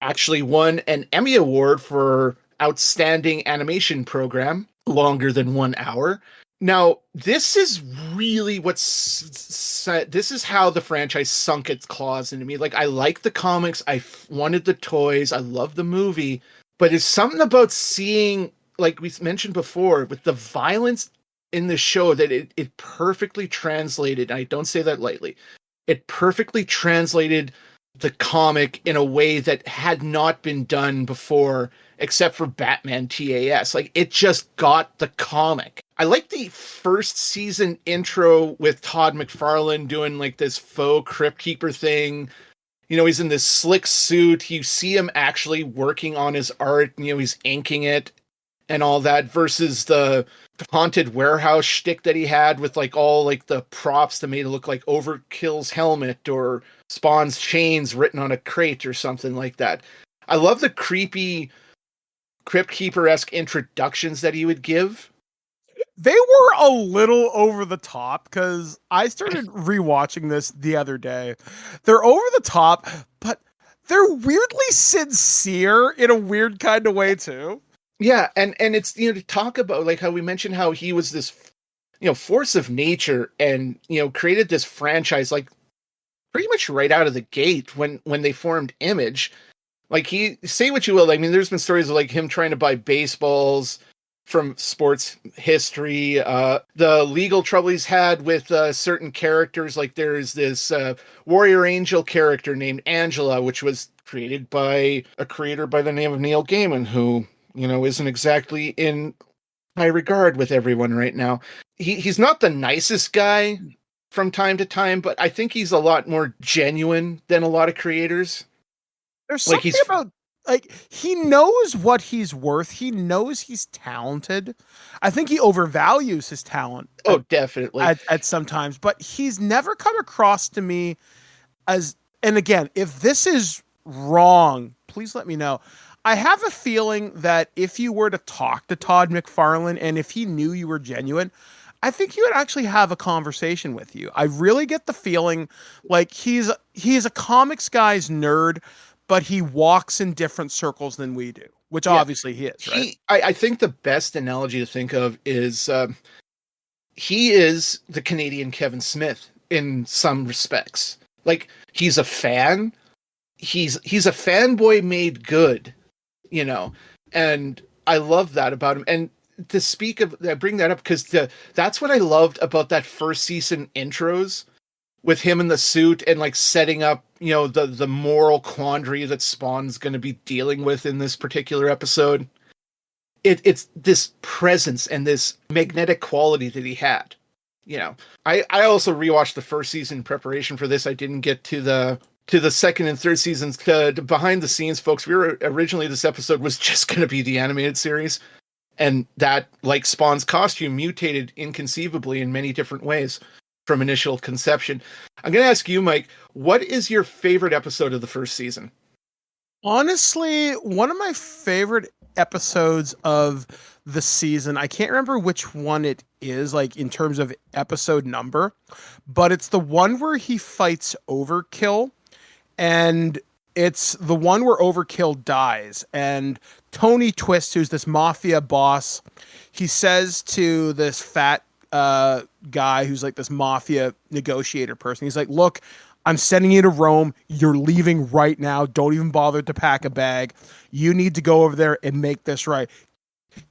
actually won an Emmy Award for Outstanding Animation Program, longer than 1 hour. Now, this is really this is how the franchise sunk its claws into me. I like the comics. I wanted the toys. I love the movie. But it's something about seeing, like we mentioned before, with the violence in the show that it perfectly translated. And I don't say that lightly. It perfectly translated the comic in a way that had not been done before, except for Batman TAS. It just got the comic. I like the first season intro with Todd McFarlane doing this faux Crypt Keeper thing. He's in this slick suit. You see him actually working on his art. He's inking it and all that versus the haunted warehouse shtick that he had with all the props that made it look like Overkill's helmet or Spawn's chains written on a crate or something like that. I love the creepy Crypt Keeper-esque introductions that he would give. They were a little over the top because I started rewatching this the other day. They're over the top, but they're weirdly sincere in a weird kind of way too. Yeah, and it's to talk about how we mentioned how he was this force of nature and created this franchise pretty much right out of the gate when they formed Image. He, say what you will, there's been stories of him trying to buy baseballs from sports history, the legal trouble he's had with certain characters. There's this Warrior Angel character named Angela, which was created by a creator by the name of Neil Gaiman, who isn't exactly in high regard with everyone right now. He's not the nicest guy from time to time, but I think he's a lot more genuine than a lot of creators. There's something about, like, he knows what he's worth. He knows he's talented. I think he overvalues his talent. Oh, definitely. At sometimes, but he's never come across to me as, and again, if this is wrong, please let me know. I have a feeling that if you were to talk to Todd McFarlane and if he knew you were genuine, I think he would actually have a conversation with you. I really get the feeling like he's a comics guy's nerd, but he walks in different circles than we do, which obviously he is, right? I think the best analogy to think of is he is the Canadian Kevin Smith in some respects. Like, he's a fan. He's a fanboy made good, and I love that about him. And to speak of, I bring that up because that's what I loved about that first season intros with him in the suit and like setting up, the moral quandary that Spawn's going to be dealing with in this particular episode. It's this presence and this magnetic quality that he had. I also rewatched the first season in preparation for this. I didn't get to the second and third seasons. Behind the scenes, folks, we were originally, this episode was just going to be the animated series. And that, like Spawn's costume, mutated inconceivably in many different ways from initial conception. I'm going to ask you, Mike, what is your favorite episode of the first season? Honestly, one of my favorite episodes of the season, I can't remember which one it is, like in terms of episode number, but it's the one where he fights Overkill, and it's the one where Overkill dies, and Tony Twist, who's this mafia boss, he says to this fat guy who's like this mafia negotiator person, he's like, look, I'm sending you to Rome. You're leaving right now. Don't even bother to pack a bag. You need to go over there and make this right.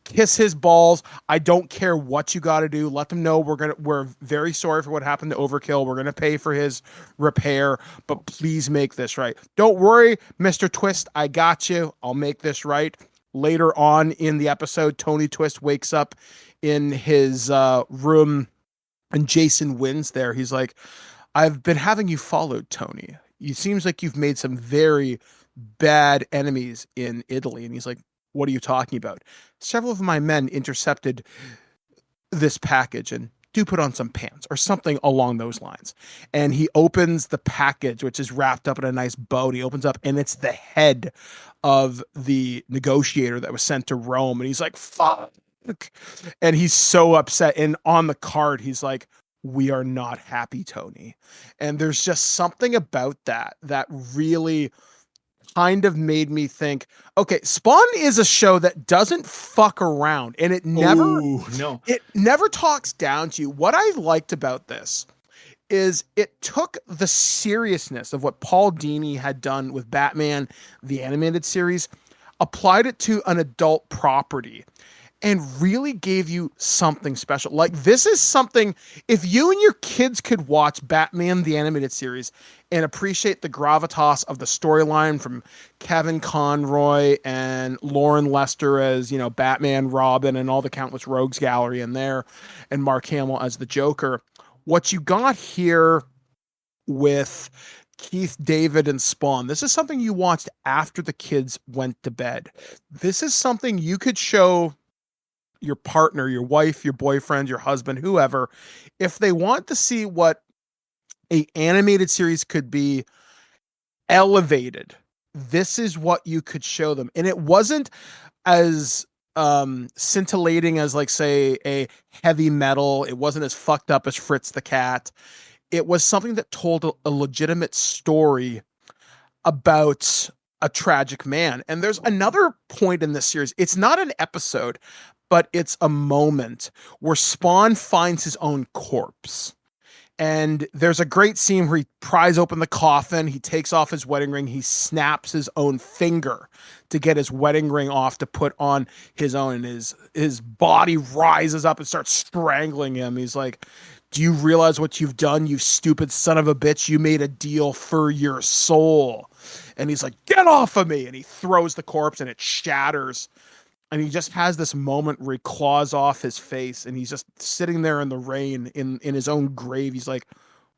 Kiss his balls. I don't care what you got to do. Let them know we're very sorry for what happened to Overkill. We're going to pay for his repair, but please make this right. Don't worry, Mr. Twist. I got you. I'll make this right. Later on in the episode, Tony Twist wakes up in his room and Jason wins there. He's like, I've been having you followed, Tony. It seems like you've made some very bad enemies in Italy. And he's like, what are you talking about? Several of my men intercepted this package and do put on some pants or something along those lines. And he opens the package, which is wrapped up in a nice bow. He opens up and it's the head of the negotiator that was sent to Rome. And he's like, fuck. And he's so upset. And on the card, he's like, we are not happy, Tony. And there's just something about that really kind of made me think, okay, Spawn is a show that doesn't fuck around, and it never talks down to you. What I liked about this is it took the seriousness of what Paul Dini had done with Batman, the animated series, applied it to an adult property, and really gave you something special. Like, this is something, if you and your kids could watch Batman the Animated Series and appreciate the gravitas of the storyline from Kevin Conroy and Lauren Lester as, Batman, Robin, and all the countless rogues gallery in there, and Mark Hamill as the Joker, what you got here with Keith David and Spawn, this is something you watched after the kids went to bed. This is something you could show your partner, your wife, your boyfriend, your husband, whoever, if they want to see what a animated series could be elevated, this is what you could show them. And it wasn't as scintillating as, like, say, a Heavy Metal. It wasn't as fucked up as Fritz the Cat. It was something that told a legitimate story about a tragic man. And there's another point in this series. It's not an episode, but it's a moment where Spawn finds his own corpse. And there's a great scene where he pries open the coffin, he takes off his wedding ring, he snaps his own finger to get his wedding ring off to put on his own, and his body rises up and starts strangling him. He's like, do you realize what you've done, you stupid son of a bitch? You made a deal for your soul. And he's like, get off of me. And he throws the corpse and it shatters. And he just has this moment where he claws off his face and he's just sitting there in the rain in his own grave. He's like,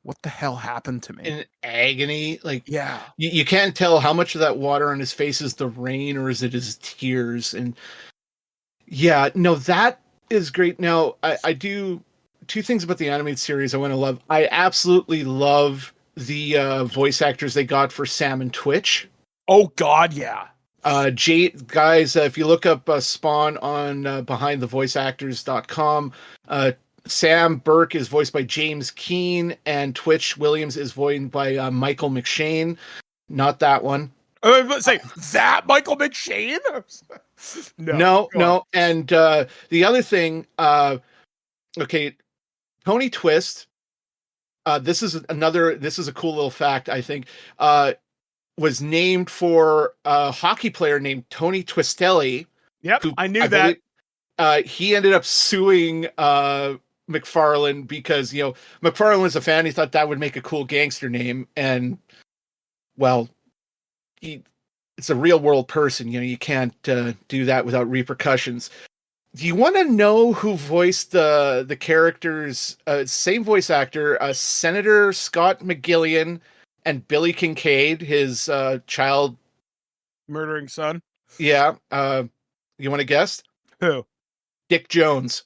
what the hell happened to me? In agony. Like, yeah, you can't tell how much of that water on his face is the rain or is it his tears. And yeah, no, that is great. Now, I do two things about the animated series I want to love. I absolutely love the voice actors they got for Sam and Twitch. Oh God, yeah. Guys, if you look up Spawn on behindthevoiceactors.com, Sam Burke is voiced by James Keane, and Twitch Williams is voiced by Michael McShane. Not that one. I was say that Michael McShane? No. And the other thing, okay, Tony Twist. This is a cool little fact, I think. Was named for a hockey player named Tony Twistelli. Yep, I knew that. He ended up suing McFarlane because, McFarlane was a fan. He thought that would make a cool gangster name. And, well, it's a real world person. You can't do that without repercussions. Do you want to know who voiced the characters? Same voice actor, Senator Scott McGillian, and Billy Kincaid, his child murdering son. Yeah. You want to guess? Who? Dick Jones.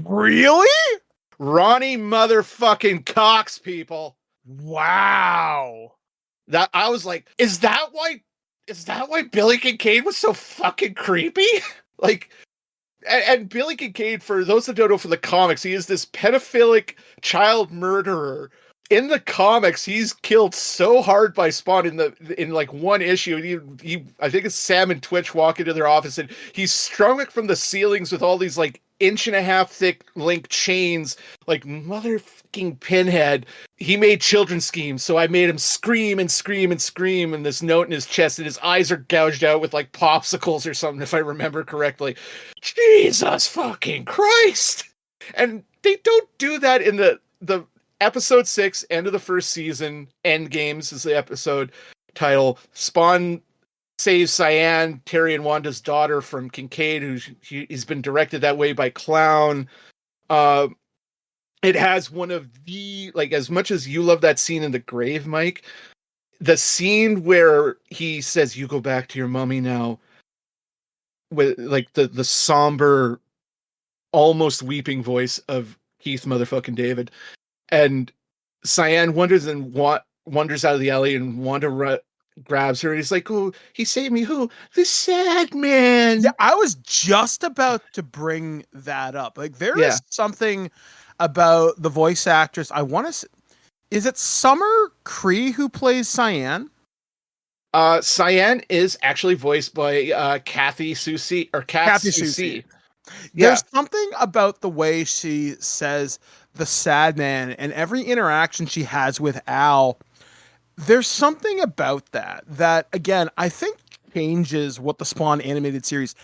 Really? Ronnie motherfucking Cox, people. Wow. That I was like, is that why Billy Kincaid was so fucking creepy? Like, and Billy Kincaid, for those that don't know from the comics, he is this pedophilic child murderer. In the comics, he's killed so hard by Spawn in like one issue. He I think it's Sam and Twitch walk into their office and he's strung it from the ceilings with all these like 1.5 inch thick link chains, like motherfucking Pinhead. He made children's schemes, so I made him scream and scream and scream, and this note in his chest, and his eyes are gouged out with like popsicles or something, if I remember correctly. Jesus fucking Christ! And they don't do that in the Episode 6, end of the first season, End Games is the episode title. Spawn saves Cyan, Terry and Wanda's daughter, from Kincaid, he's been directed that way by Clown. It has one of the, like, as much as you love that scene in the grave, Mike, the scene where he says, "You go back to your mommy now," with like the somber, almost weeping voice of Keith motherfucking David. And Cyan wanders out of the alley, and Wanda grabs her, and he's like, "Oh, he saved me." Who? The sad man. Yeah, I was just about to bring that up. Like, there is something about the voice actress. I want to. Is it Summer Cree who plays Cyan? Cyan is actually voiced by Kathy Soucy or Kathy Soucy. There's something about the way she says the sad man and every interaction she has with Al. There's something about that again, I think changes what the Spawn animated series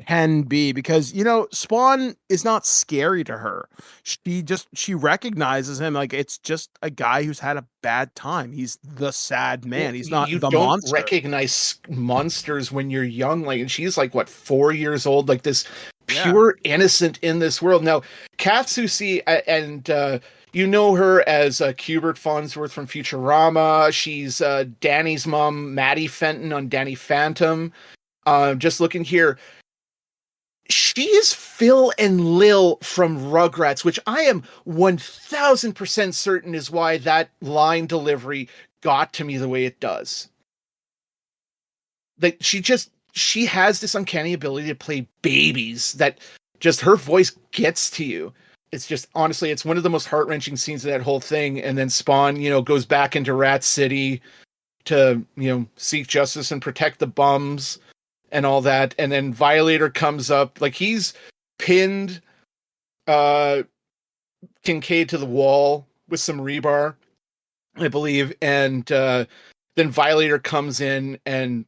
can be, because Spawn is not scary to her. She recognizes him like it's just a guy who's had a bad time. He's the sad man. He's not the monster. You don't recognize monsters when you're young. Like, and she's like, what, 4 years old? Like this pure innocent in this world. Now, Kat Soucy, and you know her as Cubert Farnsworth from Futurama. She's Danny's mom, Maddie Fenton, on Danny Phantom. Just looking here, she is Phil and Lil from Rugrats, which I am 1000% certain is why that line delivery got to me the way it does. Like, she has this uncanny ability to play babies that just her voice gets to you. It's just, honestly, it's one of the most heart-wrenching scenes of that whole thing. And then Spawn, goes back into Rat City to, seek justice and protect the bums and all that. And then Violator comes up, like, he's pinned Kincaid to the wall with some rebar, I believe. And then Violator comes in and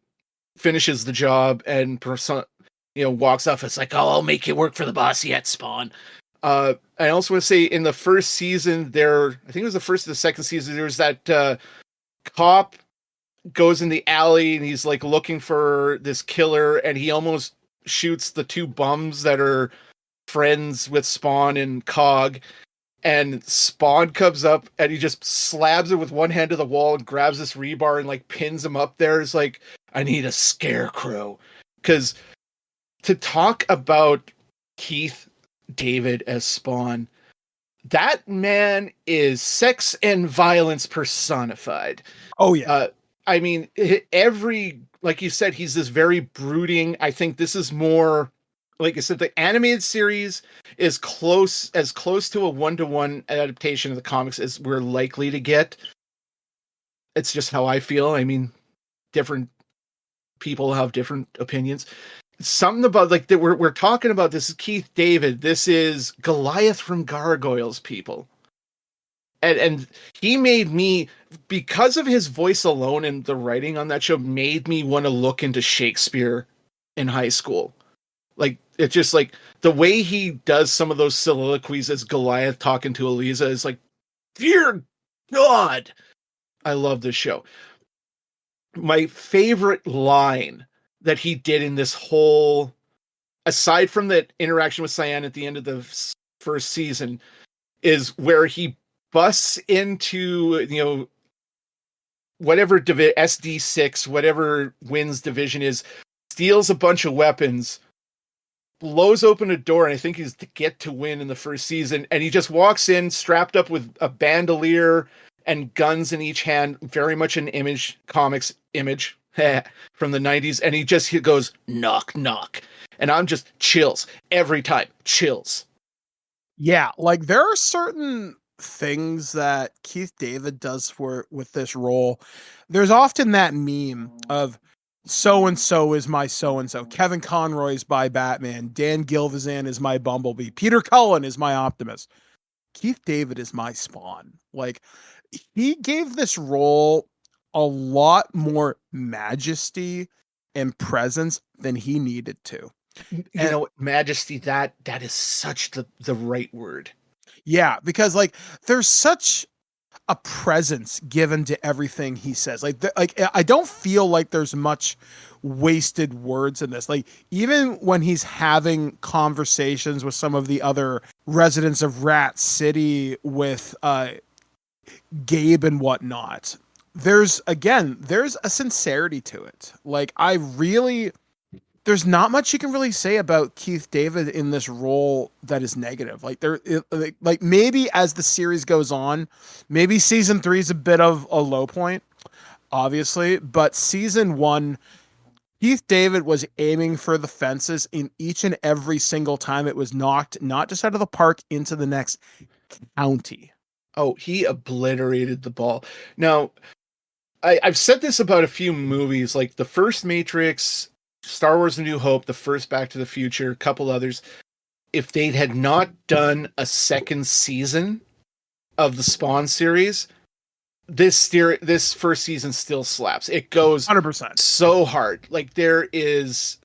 finishes the job and walks off. It's like, "Oh, I'll make you work for the boss yet, Spawn." I also want to say, in the first season I think it was the first or the second season, there was that cop goes in the alley and he's like looking for this killer, and he almost shoots the two bums that are friends with Spawn and Cog, and Spawn comes up and he just slabs it with one hand to the wall and grabs this rebar and like pins him up there. It's like, I need a scarecrow. Because to talk about Keith David as Spawn, that man is sex and violence personified. Oh yeah. I mean, like you said, he's this very brooding. I think this is more, like I said, the animated series is as close to a 1-to-1 adaptation of the comics as we're likely to get. It's just how I feel. I mean, different people have different opinions. Something about like that we're talking about. This is Keith David. This is Goliath from Gargoyles, people. And he made me, because of his voice alone and the writing on that show, made me want to look into Shakespeare in high school. Like, it's just like the way he does some of those soliloquies as Goliath talking to Eliza is like, dear God, I love this show. My favorite line that he did in this whole, aside from that interaction with Cyan at the end of the first season, is where he busts into, whatever SD6, whatever Wynn's division is, steals a bunch of weapons, blows open a door, and I think he's to get to Wynn in the first season, and he just walks in strapped up with a bandolier and guns in each hand, very much an Image Comics image from the 90s, and he goes, knock, knock. And I'm just chills every time. Chills. Yeah, like there are certain things that Keith David does with this role. There's often that meme of so-and-so is my so-and-so. Kevin Conroy's my Batman. Dan Gilvezan is my Bumblebee. Peter Cullen is my Optimus. Keith David is my Spawn. Like, he gave this role a lot more majesty and presence than he needed to. Majesty, that is such the right word. Yeah, because like there's such a presence given to everything he says. Like I don't feel like there's much wasted words in this. Like even when he's having conversations with some of the other residents of Rat City with Gabe and whatnot, there's a sincerity to it. Like there's not much you can really say about Keith David in this role that is negative. Like maybe as the series goes on, maybe season 3 is a bit of a low point, obviously, but season 1, Keith David was aiming for the fences in each and every single time it was knocked, not just out of the park, into the next county. Oh, he obliterated the ball. Now, I've said this about a few movies, like the first Matrix, Star Wars: A New Hope, the first Back to the Future, a couple others. If they had not done a second season of the Spawn series, this first season still slaps. It goes 100% so hard. Like there is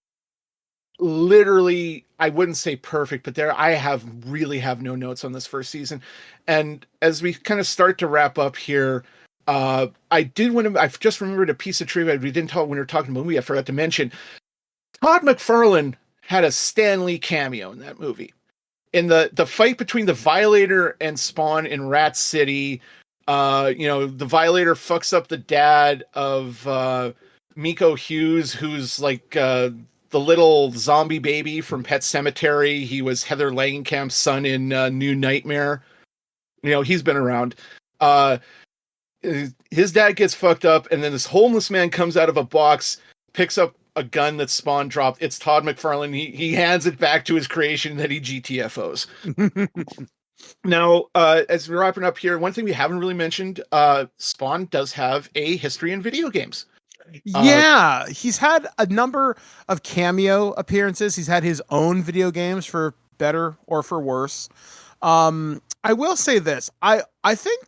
literally, I wouldn't say perfect, but I really have no notes on this first season. And as we kind of start to wrap up here, I've just remembered a piece of trivia we didn't talk when we were talking about the movie. I forgot to mention. Todd McFarlane had a Stan Lee cameo in that movie. In the fight between the Violator and Spawn in Rat City, the Violator fucks up the dad of Miko Hughes, who's like the little zombie baby from Pet Sematary. He was Heather Langenkamp's son in New Nightmare. He's been around. His dad gets fucked up, and then this homeless man comes out of a box, picks up a gun that Spawn dropped. It's Todd McFarlane. He hands it back to his creation that he GTFOs. Now, as we're wrapping up here, one thing we haven't really mentioned, Spawn does have a history in video games. Yeah, he's had a number of cameo appearances. He's had his own video games, for better or for worse. I will say this. I think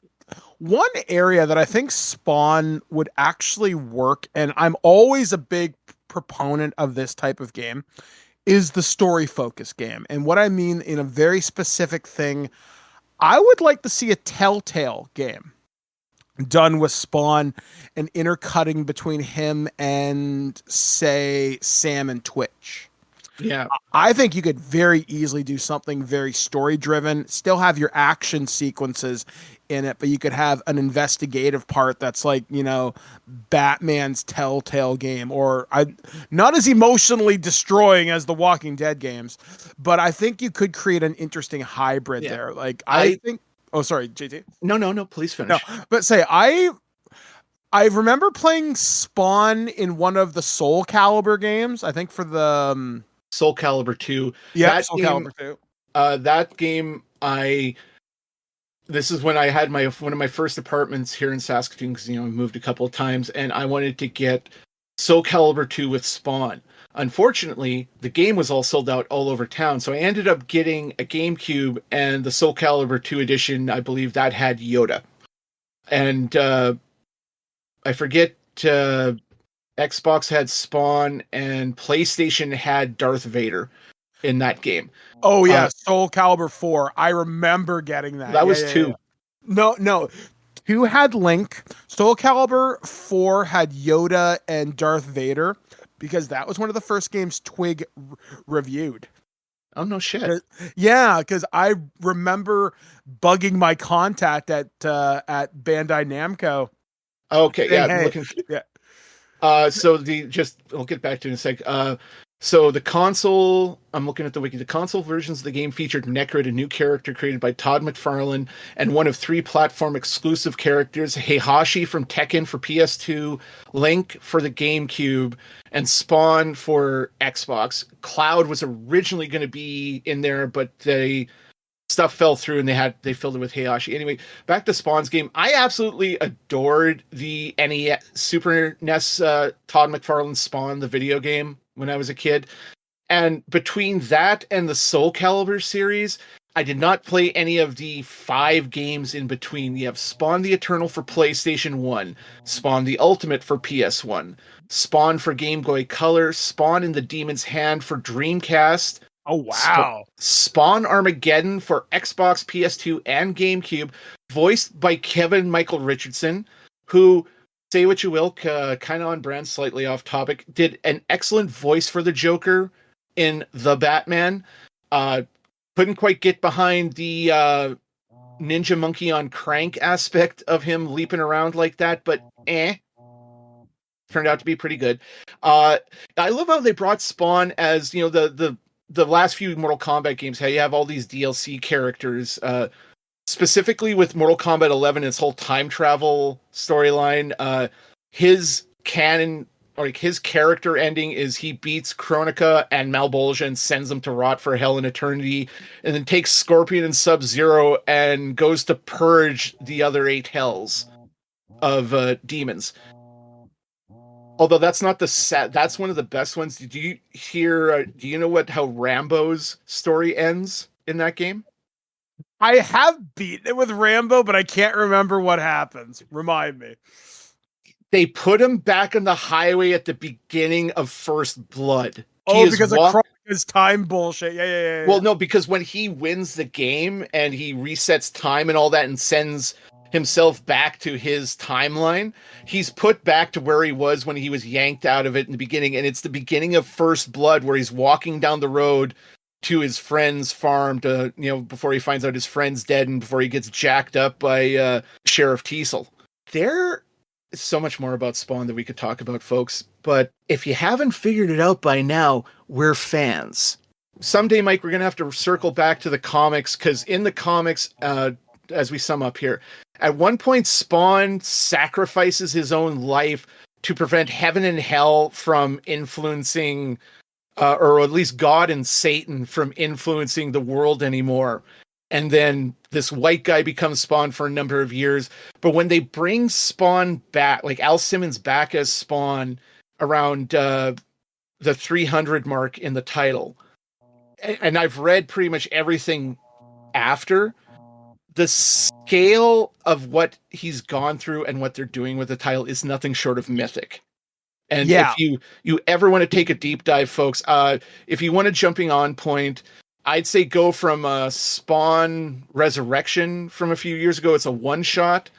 one area that I think Spawn would actually work, and I'm always a big proponent of this type of game, is the story focused game. And what I mean in a very specific thing, I would like to see a Telltale game done with Spawn and intercutting between him and, say, Sam and Twitch. Yeah. I think you could very easily do something very story driven, still have your action sequences in it, but you could have an investigative part that's like, Batman's Telltale game, or not as emotionally destroying as the Walking Dead games, but I think you could create an interesting hybrid there. Like, I think, oh, sorry, JT. No, please finish. No, but I remember playing Spawn in one of the Soul Calibur games, I think for the Soul Calibur 2. Yeah, Soul Calibur 2. That game, this is when I had one of my first apartments here in Saskatoon, because I moved a couple of times, and I wanted to get Soul Calibur 2 with Spawn. Unfortunately, the game was all sold out all over town, so I ended up getting a GameCube and the Soul Calibur 2 edition. I believe that had Yoda. And I forget, Xbox had Spawn and PlayStation had Darth Vader in that game. Oh yeah, Soul Calibur 4. I remember getting that. That was 2. Yeah. No. 2 had Link. Soul Calibur 4 had Yoda and Darth Vader, because that was one of the first games TWIG reviewed. Oh, no shit. Yeah, because I remember bugging my contact at Bandai Namco. Okay, yeah. Hey, looking, yeah. I'll get back to it in a sec. So the console, I'm looking at the wiki. The console versions of the game featured Necrid, a new character created by Todd McFarlane, and one of 3 platform exclusive characters: Heihachi from Tekken for PS2, Link for the GameCube, and Spawn for Xbox. Cloud was originally going to be in there, but stuff fell through and they filled it with Heihachi. Anyway, back to Spawn's game. I absolutely adored the Super NES Todd McFarlane Spawn, the video game, when I was a kid. And between that and the Soul Calibur series, I did not play any of the 5 games in between. You have Spawn the Eternal for PlayStation 1, Spawn the Ultimate for PS1, Spawn for Game Boy Color, Spawn in the Demon's Hand for Dreamcast. Oh, wow. Spawn Armageddon for Xbox, PS2, and GameCube, voiced by Kevin Michael Richardson, who, say what you will, kind of on brand, slightly off topic, did an excellent voice for the Joker in The Batman. Couldn't quite get behind the Ninja Monkey on Crank aspect of him leaping around like that, but turned out to be pretty good. I love how they brought Spawn as, the last few Mortal Kombat games, how you have all these DLC characters, specifically with Mortal Kombat 11, its whole time travel storyline. His canon, or like his character ending, is he beats Kronika and Malbolgia and sends them to rot for hell in eternity, and then takes Scorpion and Sub-Zero and goes to purge the other 8 hells of demons. Although that's not that's one of the best ones. Did you hear? Do you know how Rambo's story ends in that game? I have beaten it with Rambo, but I can't remember what happens. Remind me. They put him back on the highway at the beginning of First Blood. Because of Kronika's time bullshit. Yeah. Well, no, because when he wins the game and he resets time and all that and sends himself back to his timeline, he's put back to where he was when he was yanked out of it in the beginning, and it's the beginning of First Blood, where he's walking down the road to his friend's farm to, before he finds out his friend's dead and before he gets jacked up by Sheriff Teasel. There is so much more about Spawn that we could talk about, folks, but if you haven't figured it out by now, we're fans. Someday, Mike, we're going to have to circle back to the comics, because in the comics, as we sum up here, at one point, Spawn sacrifices his own life to prevent heaven and hell from influencing, or at least God and Satan from influencing the world anymore. And then this white guy becomes Spawn for a number of years. But when they bring Spawn back, like Al Simmons back as Spawn around the 300 mark in the title, and I've read pretty much everything after, the scale of what he's gone through and what they're doing with the title is nothing short of mythic. And if you ever want to take a deep dive, folks, if you want a jumping on point, I'd say go from Spawn Resurrection from a few years ago. It's a one-shot,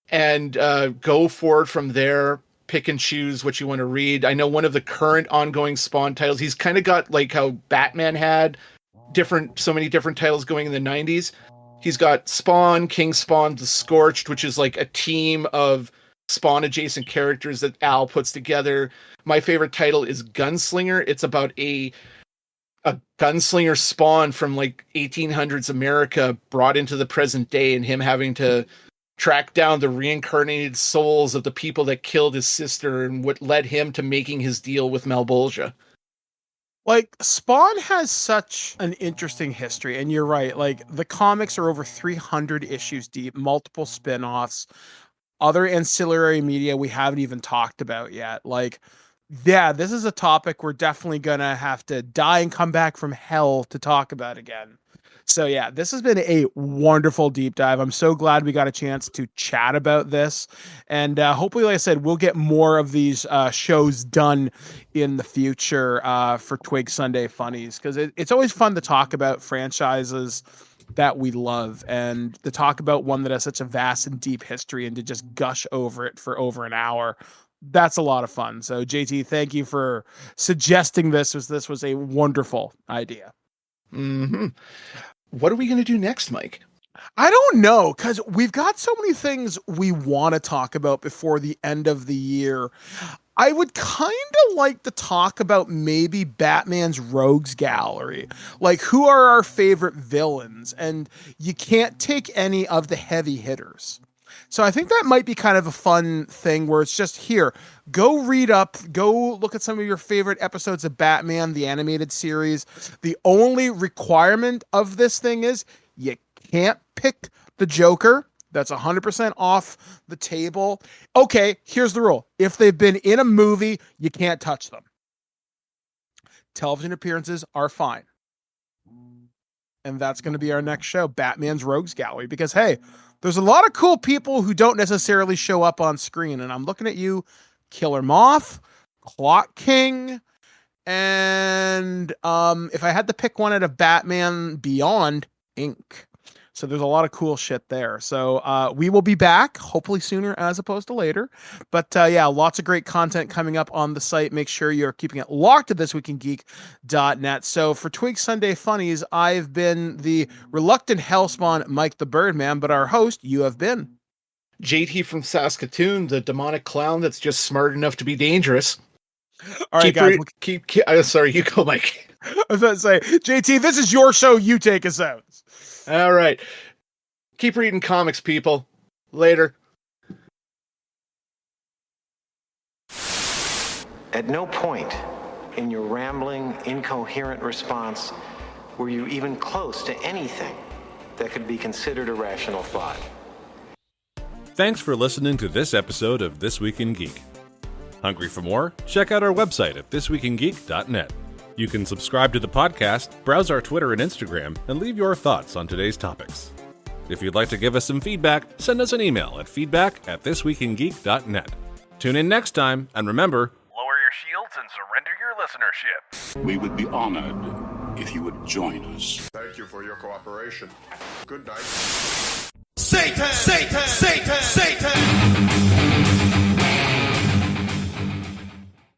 and go forward from there. pick and choose what you want to read. I know one of the current ongoing Spawn titles, he's kind of got like how Batman had so many different titles going in the 90s. He's got Spawn, King Spawn, The Scorched, which is like a team of Spawn adjacent characters that Al puts together. My favorite title is Gunslinger. It's about a gunslinger Spawn from like 1800s America brought into the present day, and him having to track down the reincarnated souls of the people that killed his sister and what led him to making his deal with Malbolgia. Like, Spawn has such an interesting history, and you're right. Like, the comics are over 300 issues deep, multiple spin-offs, other ancillary media we haven't even talked about yet. Like, yeah, this is a topic we're definitely gonna have to die and come back from hell to talk about again. So yeah, this has been a wonderful deep dive. I'm so glad we got a chance to chat about this. And hopefully, like I said, we'll get more of these shows done in the future for TWIG Sunday Funnies, because it's always fun to talk about franchises that we love, and to talk about one that has such a vast and deep history, and to just gush over it for over an hour. That's a lot of fun. So JT, thank you for suggesting this. This was a wonderful idea. Mm-hmm. What are we going to do next, Mike? I don't know, because we've got so many things we want to talk about before the end of the year. I would kind of like to talk about maybe Batman's Rogues Gallery. Like, who are our favorite villains? And you can't take any of the heavy hitters. So I think that might be kind of a fun thing where it's just, here, go read up, go look at some of your favorite episodes of Batman, the animated series. The only requirement of this thing is you can't pick the Joker. That's 100% off the table. Okay, here's the rule. If they've been in a movie, you can't touch them. Television appearances are fine. And that's going to be our next show, Batman's Rogues Gallery, because, hey, there's a lot of cool people who don't necessarily show up on screen. And I'm looking at you, Killer Moth, Clock King, and if I had to pick one out of Batman Beyond, Inc. So there's a lot of cool shit there. So we will be back, hopefully sooner as opposed to later. But yeah, lots of great content coming up on the site. Make sure you're keeping it locked to thisweekingeek.net. So for TWIG Sunday Funnies, I've been the reluctant hellspawn Mike the Birdman, but our host, you have been JT from Saskatoon, the demonic clown that's just smart enough to be dangerous. All right, guys. Sorry, you go, Mike. I was about to say, JT, this is your show. You take us out. All right. Keep reading comics, people. Later. At no point in your rambling, incoherent response were you even close to anything that could be considered a rational thought. Thanks for listening to this episode of This Week in Geek. Hungry for more? Check out our website at thisweekingeek.net. You can subscribe to the podcast, browse our Twitter and Instagram, and leave your thoughts on today's topics. If you'd like to give us some feedback, send us an email at feedback@thisweekingeek.net. Tune in next time, and remember, lower your shields and surrender your listenership. We would be honored if you would join us. Thank you for your cooperation. Good night. Satan! Satan! Satan!